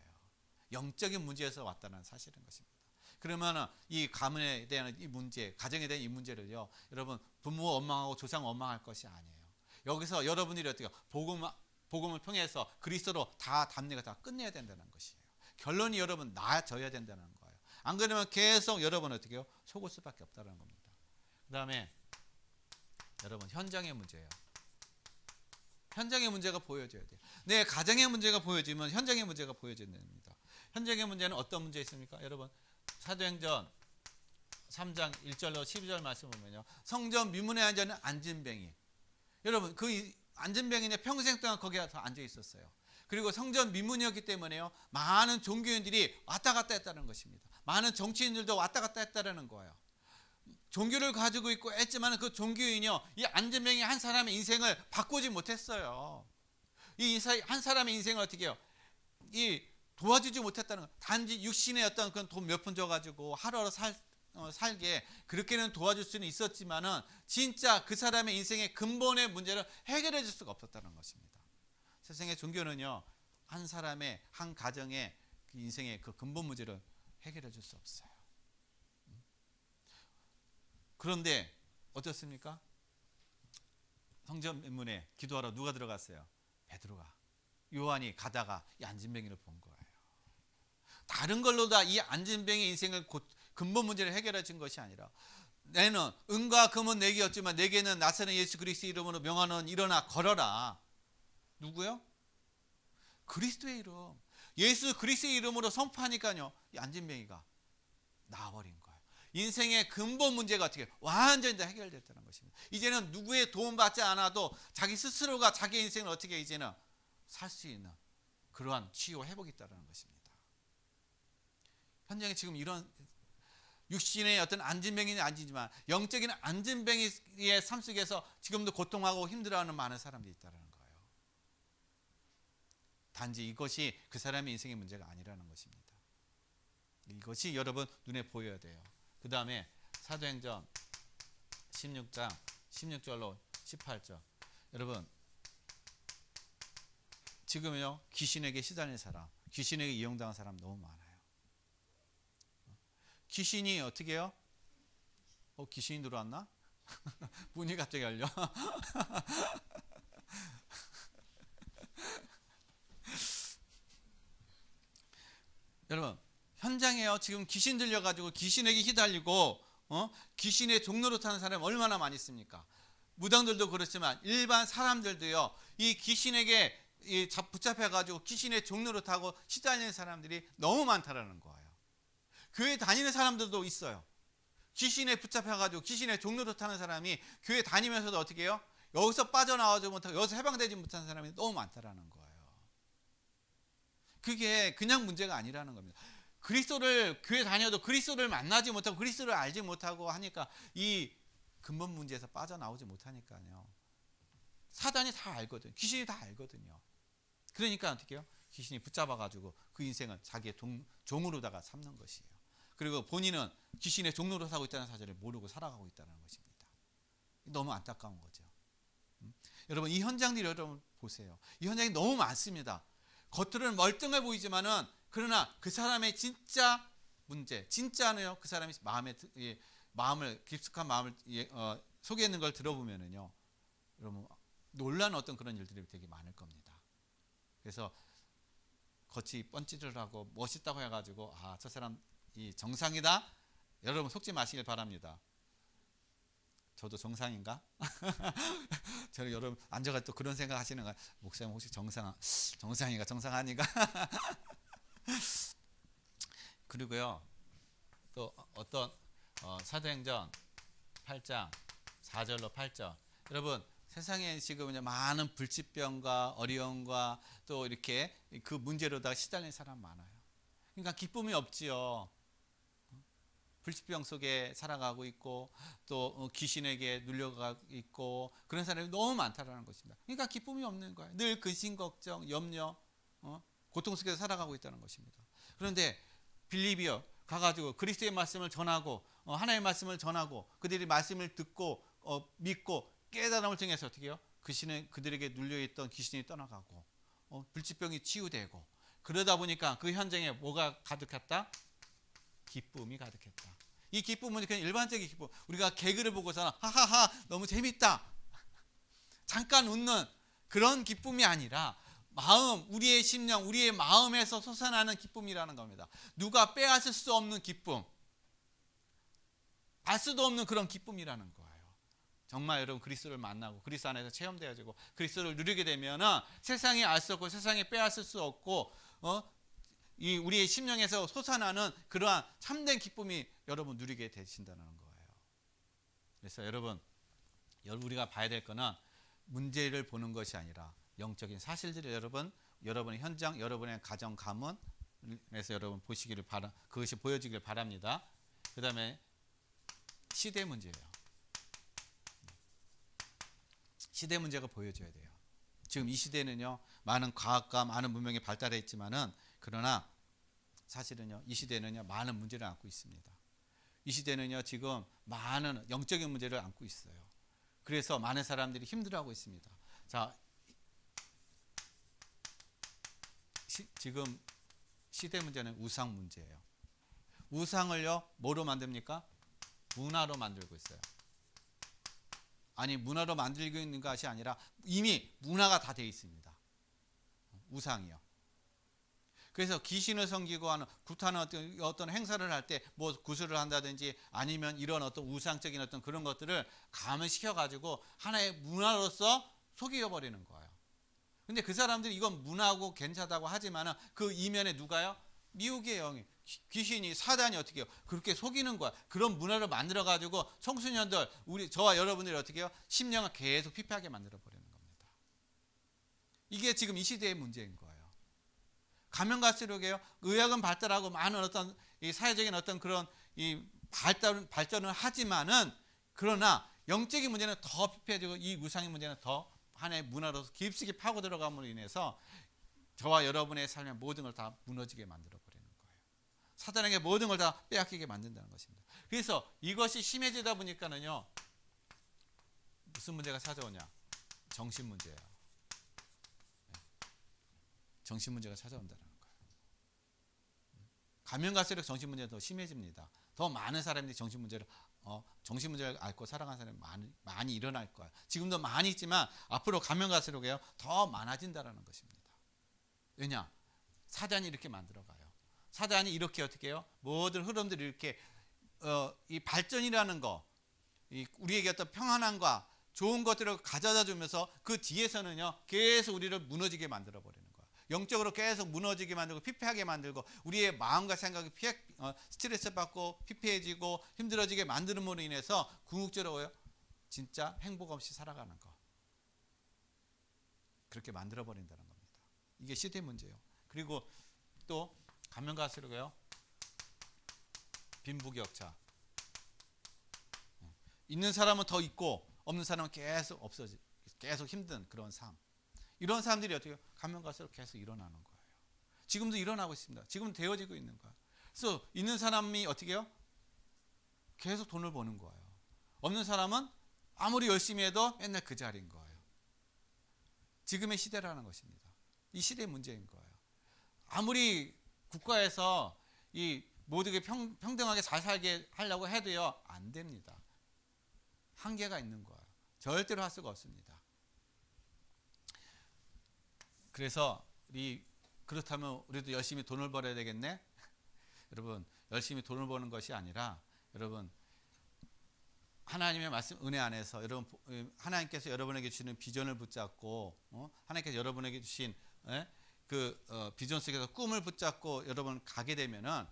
영적인 문제에서 왔다는 사실인 것입니다. 그러면 이 가문에 대한 이 문제, 가정에 대한 이 문제를요 여러분 부모 원망하고 조상 원망할 것이 아니에요. 여기서 여러분들이 어떻게 복음을 통해서 그리스도로 다 담내가 다 끝내야 된다는 것이에요. 결론이 여러분 나아져야 된다는 거예요. 안 그러면 계속 여러분 어떻게 해요? 속을 수밖에 없다는 겁니다. 그 다음에 여러분 현장의 문제예요. 현장의 문제가 보여져야 돼요. 내 가정의 문제가 보여지면 현장의 문제가 보여져야 됩니다. 현장의 문제는 어떤 문제 있습니까? 여러분 사도행전 3장 1절로 12절 말씀 보면요. 성전 미문에 앉아있는 안진뱅이. 여러분 그 안진뱅이는 평생 동안 거기서 앉아 있었어요. 그리고 성전 미문이었기 때문에요. 많은 종교인들이 왔다 갔다 했다는 것입니다. 많은 정치인들도 왔다 갔다 했다는 거예요. 종교를 가지고 있고 했지만 그 종교인이요, 이 안진뱅이 한 사람의 인생을 바꾸지 못했어요. 이 한 사람의 인생을 어떻게 해요? 이 도와주지 못했다는 거. 단지 육신의 어떤 그런 돈 몇 푼 줘가지고 하루하루 살게 그렇게는 도와줄 수는 있었지만은 진짜 그 사람의 인생의 근본의 문제를 해결해 줄 수가 없었다는 것입니다. 세상의 종교는요, 한 사람의 한 가정의 그 인생의 그 근본 문제를 해결해 줄 수 없어요. 그런데 어떻습니까? 성전문에 기도하러 누가 들어갔어요? 베드로가. 요한이 가다가 이 안진뱅이를 본 거예요. 다른 걸로 다 이 안진뱅이 인생을 근본 문제를 해결해 준 것이 아니라, 내는 은과 금은 내게 없지만 내게는 나사렛 예수 그리스도 이름으로 명하는 일어나 걸어라. 누구요? 그리스도의 이름. 예수 그리스도의 이름으로 선포하니까요, 이 안진뱅이가 나와버린 거예요. 인생의 근본 문제가 어떻게 완전히 다 해결됐다는 것입니다. 이제는 누구의 도움받지 않아도 자기 스스로가 자기 인생을 어떻게 이제는 살 수 있는 그러한 치유 회복이 있다는 것입니다. 현장에 지금 이런 육신의 어떤 안진뱅이는 아니지만 영적인 안진뱅이의 삶 속에서 지금도 고통하고 힘들어하는 많은 사람들이 있다는 거예요. 단지 이것이 그 사람의 인생의 문제가 아니라는 것입니다. 이것이 여러분 눈에 보여야 돼요. 그 다음에 사도행전 16장 16절로 18절. 여러분, 지금요 귀신에게 시달린 사람, 귀신에게 이용당한 사람 너무 많아요. 귀신이 어떻게 해요? 귀신이 들어왔나? 문이 갑자기 열려. 여러분, 현장에요 지금 귀신 들려가지고 귀신에게 휘달리고 귀신의 종로로 타는 사람이 얼마나 많이 있습니까? 무당들도 그렇지만 일반 사람들도요, 이 귀신에게 붙잡혀가지고 귀신의 종로로 타고 시달리는 사람들이 너무 많다라는 거예요. 교회 다니는 사람들도 있어요. 귀신에 붙잡혀가지고 귀신의 종로로 타는 사람이 교회 다니면서도 어떻게 해요? 여기서 빠져나오지 못하고 여기서 해방되지 못한 사람이 너무 많다라는 거예요. 그게 그냥 문제가 아니라는 겁니다. 그리스도를 교회 다녀도 그리스도를 만나지 못하고 그리스도를 알지 못하고 하니까 이 근본 문제에서 빠져나오지 못하니까요. 사단이 다 알거든요. 귀신이 다 알거든요. 그러니까 어떻게 해요? 귀신이 붙잡아가지고 그 인생을 자기의 종으로다가 삼는 것이에요. 그리고 본인은 귀신의 종로로 사고 있다는 사실을 모르고 살아가고 있다는 것입니다. 너무 안타까운 거죠. 여러분, 이 현장들이 여러분 보세요. 이 현장이 너무 많습니다. 겉으로는 멀쩡해 보이지만은 그러나 그 사람의 진짜 문제, 진짜는요, 그 사람이 마음을 깊숙한 마음을 속에 있는 걸 들어보면은요, 여러분 놀라는 어떤 그런 일들이 되게 많을 겁니다. 그래서 겉이 뻔찌를 하고 멋있다고 해가지고 저 사람 이 정상이다, 여러분 속지 마시길 바랍니다. 저도 정상인가? 저는 여러분 앉아가 또 그런 생각 하시는 거야. 목사님 혹시 정상인가 정상아니가? 그리고요 또 어떤 사도행전 8장 4절로 8절. 여러분, 세상에 지금 많은 불치병과 어려움과 또 이렇게 그 문제로다가 시달리는 사람 많아요. 그러니까 기쁨이 없지요. 불치병 속에 살아가고 있고 또 귀신에게 눌려가고 있고 그런 사람이 너무 많다라는 것입니다. 그러니까 기쁨이 없는 거예요. 늘 근심, 걱정, 염려, 고통 속에서 살아가고 있다는 것입니다. 그런데 빌립이요 가가지고 그리스도의 말씀을 전하고 하나님의 말씀을 전하고 그들이 말씀을 듣고 믿고 깨달음을 통해서 어떻게 해요? 그들에게 눌려있던 귀신이 떠나가고 불치병이 치유되고 그러다 보니까 그 현장에 뭐가 가득했다? 기쁨이 가득했다. 이 기쁨은 그냥 일반적인 기쁨. 우리가 개그를 보고서 하하하 너무 재밌다 잠깐 웃는 그런 기쁨이 아니라 우리의 심령, 우리의 마음에서 솟아나는 기쁨이라는 겁니다. 누가 빼앗을 수 없는 기쁨, 알 수도 없는 그런 기쁨이라는 거예요. 정말 여러분 그리스도를 만나고 그리스도 안에서 체험되어지고 그리스도를 누리게 되면은 세상에 알 수 없고 세상에 빼앗을 수 없고 이 우리의 심령에서 솟아나는 그러한 참된 기쁨이 여러분 누리게 되신다는 거예요. 그래서 여러분 우리가 봐야 될 거는 문제를 보는 것이 아니라 영적인 사실들을 여러분의 현장, 여러분의 가정 가문에서 여러분 보시기를 그것이 보여지길 바랍니다. 그 다음에 시대 문제예요. 시대 문제가 보여줘야 돼요. 지금 이 시대는요, 많은 과학과 많은 문명이 발달해 있지만은, 그러나 사실은요, 이 시대는요, 많은 문제를 안고 있습니다. 이 시대는요, 지금 많은 영적인 문제를 안고 있어요. 그래서 많은 사람들이 힘들어하고 있습니다. 자, 지금 시대 문제는 우상 문제예요. 우상을요, 뭐로 만듭니까? 문화로 만들고 있어요. 아니, 문화로 만들고 있는 것이 아니라 이미 문화가 다 되어 있습니다. 우상이요. 그래서 귀신을 섬기고 하는 구타는 어떤 행사를 할 때 뭐 구슬을 한다든지 아니면 이런 어떤 우상적인 어떤 그런 것들을 감시켜 가지고 하나의 문화로서 속여 버리는 거예요. 근데 그 사람들이 이건 문화고 괜찮다고 하지만은 그 이면에 누가요? 미혹의 영이, 귀신이, 사단이 어떻게 해요? 그렇게 속이는 거야. 그런 문화를 만들어 가지고 청소년들, 저와 여러분들이 어떻게 해요? 심령을 계속 피폐하게 만들어 버리는 겁니다. 이게 지금 이 시대의 문제인 거예요. 가면 갈수록에요, 의학은 발달하고 많은 어떤 이 사회적인 어떤 그런 이 발전을 하지만은, 그러나 영적인 문제는 더 피폐해지고 이 우상의 문제는 더 하나의 문화로서 깊숙이 파고 들어감으로 인해서 저와 여러분의 삶의 모든 걸 다 무너지게 만들어 버리는 거예요. 사단에게 모든 걸 다 빼앗기게 만든다는 것입니다. 그래서 이것이 심해지다 보니까는요, 무슨 문제가 찾아오냐? 정신 문제예요. 정신 문제가 찾아온다는 거예요. 가면 갈수록 정신 문제가 더 심해집니다. 더 많은 사람들이 정신 문제를 앓고 살아가는 사람이 많이 일어날 거예요. 지금도 많이 있지만 앞으로 가면 갈수록에요, 더 많아진다는 것입니다. 왜냐? 사단이 이렇게 만들어가요. 사단이 이렇게 어떻게 해요? 모든 흐름들이 이렇게 이 발전이라는 거, 우리에게 어떤 평안함과 좋은 것들을 가져다 주면서 그 뒤에서는요, 계속 우리를 무너지게 만들어 버리는 거예요. 영적으로 계속 무너지게 만들고 피폐하게 만들고 우리의 마음과 생각이 스트레스 받고 피폐해지고 힘들어지게 만드는으로 인해서 궁극적으로 진짜 행복 없이 살아가는 거, 그렇게 만들어 버린다는 겁니다. 이게 시대 문제예요. 그리고 또 가면 갈수록요, 빈부격차. 있는 사람은 더 있고 없는 사람은 계속 없어지고 계속 힘든 그런 삶. 이런 사람들이 어떻게 가면 갈수록 계속 일어나는 거예요. 지금도 일어나고 있습니다. 지금 되어지고 있는 거예요. 그래서 있는 사람이 어떻게 해요? 계속 돈을 버는 거예요. 없는 사람은 아무리 열심히 해도 맨날 그 자리인 거예요. 지금의 시대라는 것입니다. 이 시대의 문제인 거예요. 아무리 국가에서 이 모두에게 평등하게 잘 살게 하려고 해도요, 안 됩니다. 한계가 있는 거예요. 절대로 할 수가 없습니다. 그래서 그렇다면 우리도 열심히 돈을 벌어야 되겠네? 여러분, 열심히 돈을 버는 것이 아니라, 여러분, 하나님의 말씀 은혜 안에서 여러분, 하나님께서 여러분에게 주시는 비전을 붙잡고, 하나님께서 여러분에게 주신 비전 속에서 꿈을 붙잡고 여러분 가게 되면은,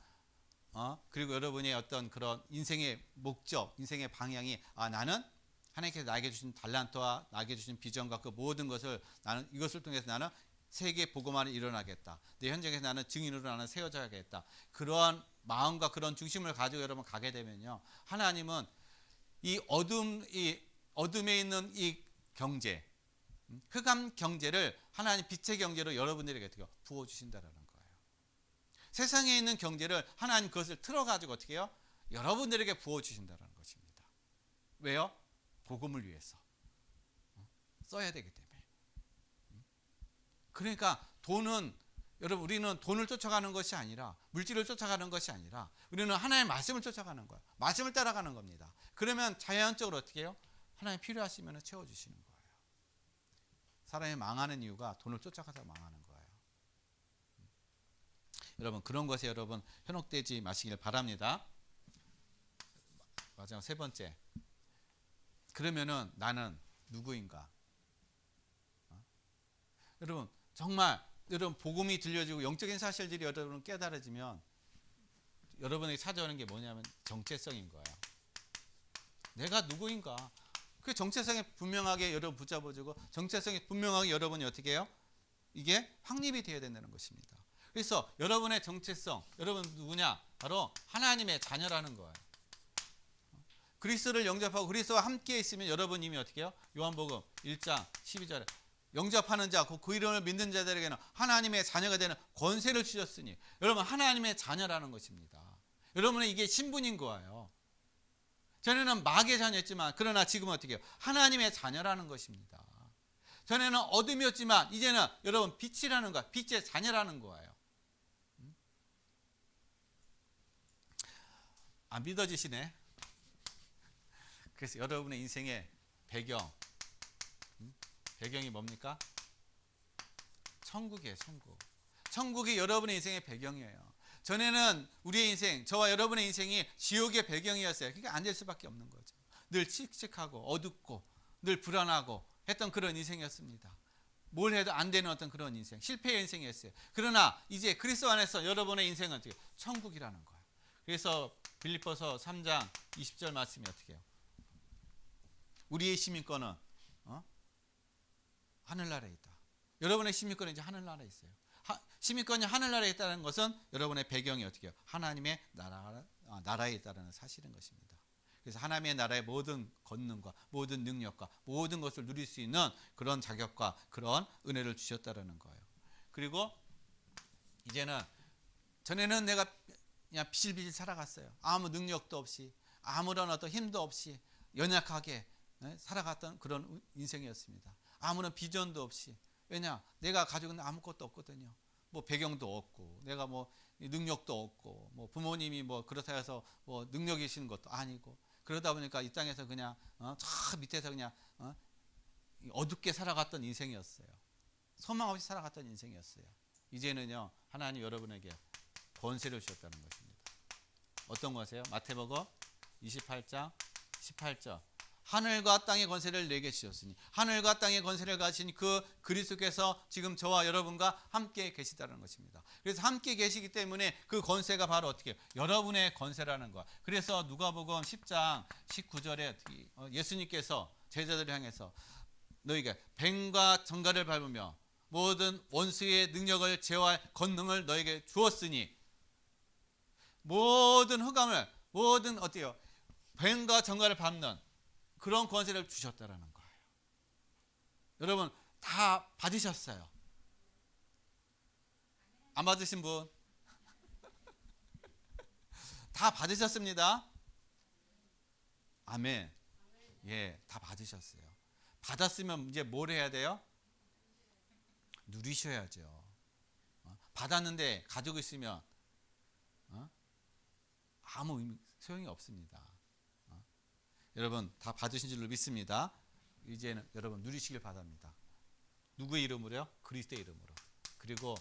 그리고 여러분의 어떤 그런 인생의 목적, 인생의 방향이, 나는 하나님께서 나에게 주신 달란트와 나에게 주신 비전과 그 모든 것을 나는 이것을 통해서 나는 세계 복음화를 일어나겠다. 내 현장에서 나는 증인으로 나는 세워져야겠다. 그러한 마음과 그런 중심을 가지고 여러분 가게 되면요, 하나님은 이 어둠에 있는 이 경제, 흑암 경제를 하나님 빛의 경제로 여러분들에게 어떻게 부어 주신다라는 거예요. 세상에 있는 경제를 하나님 그것을 틀어 가지고 어떻게 해요? 여러분들에게 부어 주신다라는 것입니다. 왜요? 복음을 위해서 써야 되기 때문에. 그러니까 여러분, 우리는 돈을 쫓아가는 것이 아니라, 물질을 쫓아가는 것이 아니라, 우리는 하나님의 말씀을 쫓아가는 거예요. 말씀을 따라가는 겁니다. 그러면 자연적으로 어떻게 해요? 하나님 필요하시면 채워주시는 거예요. 사람이 망하는 이유가 돈을 쫓아가서 망하는 거예요. 여러분, 그런 것에 여러분 현혹되지 마시길 바랍니다. 마지막 세 번째. 그러면은 나는 누구인가? 여러분, 정말 여러분 복음이 들려지고 영적인 사실들이 여러분 깨달아지면 여러분에게 찾아오는 게 뭐냐면 정체성인 거예요. 내가 누구인가? 그 정체성이 분명하게 여러분 붙잡아주고, 정체성이 분명하게 여러분이 어떻게 해요? 이게 확립이 되어야 된다는 것입니다. 그래서 여러분의 정체성, 여러분 누구냐? 바로 하나님의 자녀라는 거예요. 그리스도를 영접하고 그리스도와 함께 있으면 여러분 이미 어떻게 해요? 요한복음 1장 12절에 영접하는 자, 그 이름을 믿는 자들에게는 하나님의 자녀가 되는 권세를 주셨으니, 여러분 하나님의 자녀라는 것입니다. 여러분은 이게 신분인 거예요. 전에는 마귀의 자녀였지만 그러나 지금은 어떻게 해요? 하나님의 자녀라는 것입니다. 전에는 어둠이었지만 이제는 여러분 빛이라는 거야. 빛의 자녀라는 거예요. 안 믿어지시네. 그래서 여러분의 인생의 배경이 뭡니까? 천국이에요. 천국이 여러분의 인생의 배경이에요. 전에는 우리의 인생, 저와 여러분의 인생이 지옥의 배경이었어요. 그러니까 안 될 수밖에 없는 거죠. 늘 칙칙하고 어둡고 늘 불안하고 했던 그런 인생이었습니다. 뭘 해도 안 되는 어떤 그런 인생, 실패의 인생이었어요. 그러나 이제 그리스도 안에서 여러분의 인생은 어떻게 해요? 천국이라는 거예요. 그래서 빌립보서 3장 20절 말씀이 어떻게 해요? 우리의 시민권은 하늘나라에 있다. 여러분의 시민권은 이제 하늘나라에 있어요. 시민권이 하늘나라에 있다는 것은 여러분의 배경이 어떻게 해요? 하나님의 나라에 있다는 사실인 것입니다. 그래서 하나님의 나라의 모든 권능과 모든 능력과 모든 것을 누릴 수 있는 그런 자격과 그런 은혜를 주셨다는 거예요. 그리고 이제는, 전에는 내가 그냥 비실비실 살아갔어요. 아무 능력도 없이, 아무런 어떤 힘도 없이 연약하게 살아갔던 그런 인생이었습니다. 아무런 비전도 없이. 왜냐? 내가 가지고 있는 아무것도 없거든요. 뭐 배경도 없고, 내가 뭐 능력도 없고, 뭐 부모님이 뭐 그렇다 해서 뭐 능력이 있는 것도 아니고, 그러다 보니까 이 땅에서 그냥 저 밑에서 그냥 어둡게 살아갔던 인생이었어요. 소망 없이 살아갔던 인생이었어요. 이제는요, 하나님 여러분에게 권세를 주셨다는 것입니다. 어떤 것이에요? 마태복음 28장 18절. 하늘과 땅의 권세를 내게 주셨으니, 하늘과 땅의 권세를 가진 그 그리스도께서 지금 저와 여러분과 함께 계시다는 것입니다. 그래서 함께 계시기 때문에 그 권세가 바로 어떻게 해요? 여러분의 권세라는 거. 그래서 누가복음 10장 19절에 예수님께서 제자들을 향해서 너희가 뱀과 정갈을 밟으며 모든 원수의 능력을 제어할 권능을 너에게 주었으니, 모든 흑암을, 모든 어때요? 뱀과 정갈을 밟는 그런 권세를 주셨다라는 거예요. 여러분 다 받으셨어요. 안 받으신 분? 다 받으셨습니다. 아멘. 예, 다 받으셨어요. 받았으면 이제 뭘 해야 돼요? 누리셔야죠. 받았는데 가지고 있으면 아무 소용이 없습니다. 여러분 다 받으신 줄로 믿습니다. 이제는 여러분 누리시길 바랍니다. 누구의 이름으로요? 그리스도의 이름으로. 그리고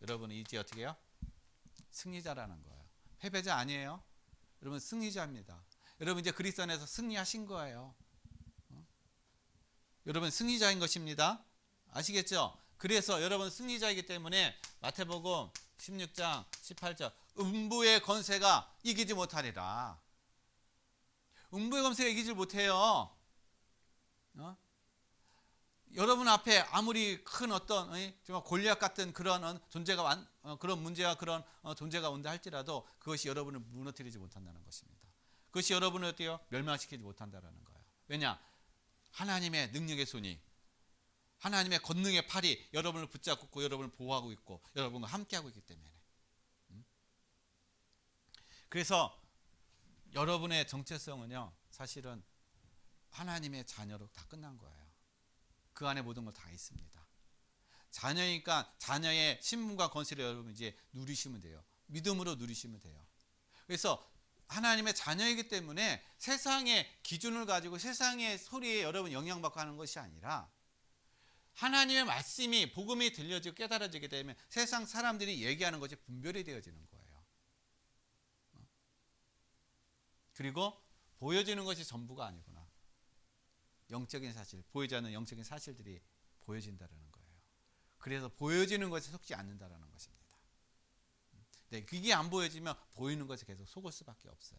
여러분은 이제 어떻게 해요? 승리자라는 거예요. 패배자 아니에요. 여러분 승리자입니다. 여러분 이제 그리스도 안에서 승리하신 거예요. 여러분 승리자인 것입니다. 아시겠죠? 그래서 여러분 승리자이기 때문에 마태복음 16장 18절, 음부의 권세가 이기지 못하리라. 음부의 권세가 이기지 못해요. 여러분 앞에 아무리 큰 어떤 정말 골리앗 같은 그런 존재가 그런 문제와 그런 존재가 온다 할지라도 그것이 여러분을 무너뜨리지 못한다는 것입니다. 그것이 여러분을 어때요? 멸망시키지 못한다는 거예요. 왜냐? 하나님의 능력의 손이, 하나님의 권능의 팔이 여러분을 붙잡고 여러분을 보호하고 있고 여러분과 함께하고 있기 때문에. 그래서 여러분의 정체성은요, 사실은 하나님의 자녀로 다 끝난 거예요. 그 안에 모든 걸 다 있습니다. 자녀니까 자녀의 신분과 권세를 여러분 이제 누리시면 돼요. 믿음으로 누리시면 돼요. 그래서 하나님의 자녀이기 때문에 세상의 기준을 가지고 세상의 소리에 여러분 영향받고 하는 것이 아니라 하나님의 말씀이, 복음이 들려지고 깨달아지게 되면 세상 사람들이 얘기하는 것이 분별이 되어지는 거예요. 그리고 보여지는 것이 전부가 아니구나. 영적인 사실, 보이지 않는 영적인 사실들이 보여진다는 거예요. 그래서 보여지는 것에 속지 않는다는 것입니다. 네, 그게 안 보여지면 보이는 것에 계속 속을 수밖에 없어요.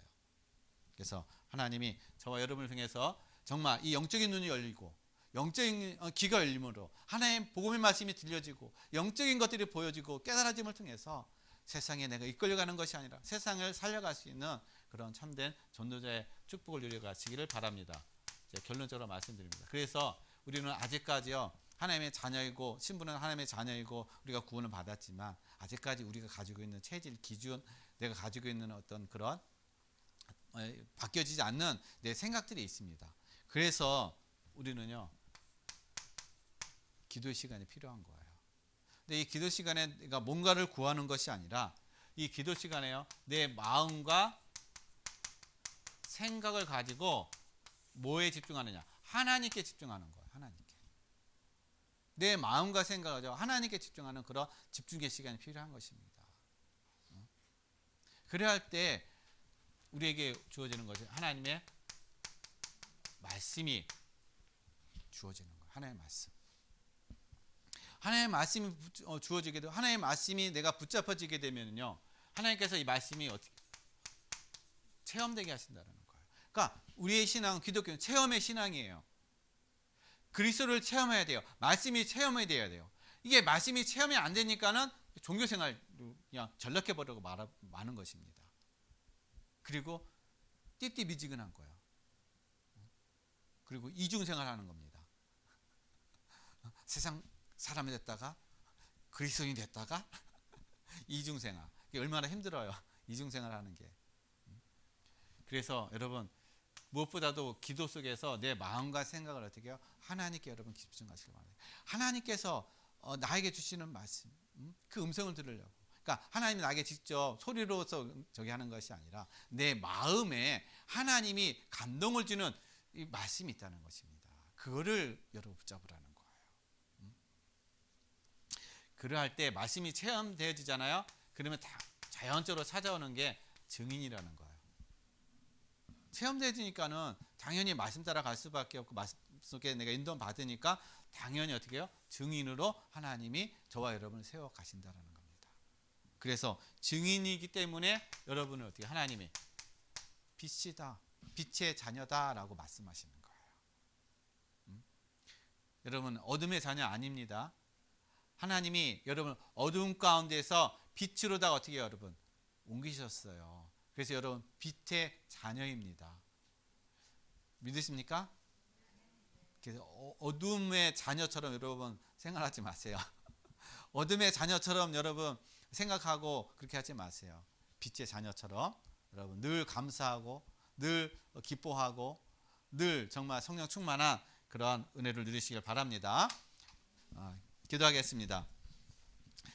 그래서 하나님이 저와 여러분을 통해서 정말 이 영적인 눈이 열리고 영적인 귀가 열림으로 하나님 복음의 말씀이 들려지고 영적인 것들이 보여지고 깨달아짐을 통해서 세상에 내가 이끌려가는 것이 아니라 세상을 살려갈 수 있는 그런 참된 전도자의 축복을 누려 가시기를 바랍니다. 결론적으로 말씀드립니다. 그래서 우리는 아직까지요, 하나님의 자녀이고, 신부는 하나님의 자녀이고, 우리가 구원을 받았지만 아직까지 우리가 가지고 있는 체질, 기준, 내가 가지고 있는 어떤 그런 바뀌어지지 않는 내 생각들이 있습니다. 그래서 우리는요, 기도의 시간이 필요한 거예요. 근데 이 기도 시간에 내가 뭔가를 구하는 것이 아니라, 이 기도 시간에요, 내 마음과 생각을 가지고 뭐에 집중하느냐? 하나님께 집중하는 거예요. 하나님께. 내 마음과 생각을 하나님께 집중하는 그런 집중의 시간이 필요한 것입니다. 그래야 할 때 우리에게 주어지는 것이 하나님의 말씀이 주어지는 거예요. 하나님의 말씀. 하나님의 말씀이 주어지게 되고, 하나님의 말씀이 내가 붙잡혀지게 되면요, 하나님께서 이 말씀이 어떻게 체험되게 하신다는 거예요. 그러니까 우리의 신앙은, 기독교는 체험의 신앙이에요. 그리스도를 체험해야 돼요. 말씀이 체험이 돼야 돼요. 이게 말씀이 체험이 안 되니까는 종교생활 그냥 전락해버리고 마는 것입니다. 그리고 띠띠미지근한 거예요. 그리고 이중생활하는 겁니다. 세상 사람이 됐다가 그리스도인이 됐다가 이중생활. 이게 얼마나 힘들어요. 이중생활하는 게. 그래서 여러분, 무엇보다도 기도 속에서 내 마음과 생각을 어떻게 해요? 하나님께 여러분 집중하시기 바랍니다. 하나님께서 나에게 주시는 말씀, 그 음성을 들으려고. 그러니까 하나님이 나에게 직접 소리로서 저기 하는 것이 아니라 내 마음에 하나님이 감동을 주는 이 말씀이 있다는 것입니다. 그거를 여러분 붙잡으라는 거예요. 그러할 때 말씀이 체험되어지잖아요. 그러면 다 자연적으로 찾아오는 게 증인이라는 거예요. 체험되어지니까는 당연히 말씀 따라 갈 수밖에 없고, 말씀 속에 내가 인도 받으니까 당연히 어떻게 해요? 증인으로 하나님이 저와 여러분을 세워 가신다는 겁니다. 그래서 증인이기 때문에 여러분을 어떻게 하나님이 빛이다, 빛의 자녀다라고 말씀하시는 거예요. 여러분, 어둠의 자녀 아닙니다. 하나님이 여러분 어둠 가운데서 빛으로다 어떻게 해요, 여러분? 옮기셨어요. 그래서 여러분 빛의 자녀입니다. 믿으십니까? 그래서 어둠의 자녀처럼 여러분 생각하지 마세요. 어둠의 자녀처럼 여러분 생각하고 그렇게 하지 마세요. 빛의 자녀처럼 여러분 늘 감사하고 늘 기뻐하고 늘 정말 성령 충만한 그런 은혜를 누리시길 바랍니다. 기도하겠습니다.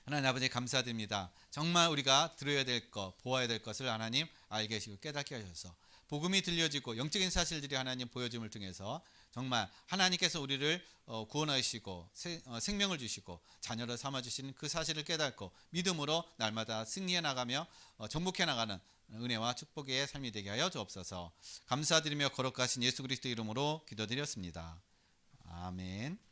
하나님 아버지, 감사드립니다. 정말 우리가 들어야 될 것, 보아야 될 것을 하나님 알게 하시고 깨닫게 하셔서 복음이 들려지고 영적인 사실들이 하나님 보여줌을 통해서 정말 하나님께서 우리를 구원하시고 생명을 주시고 자녀로 삼아주시는 그 사실을 깨닫고 믿음으로 날마다 승리해 나가며 정복해 나가는 은혜와 축복의 삶이 되게 하여 주옵소서. 감사드리며 거룩하신 예수 그리스도 이름으로 기도드렸습니다. 아멘.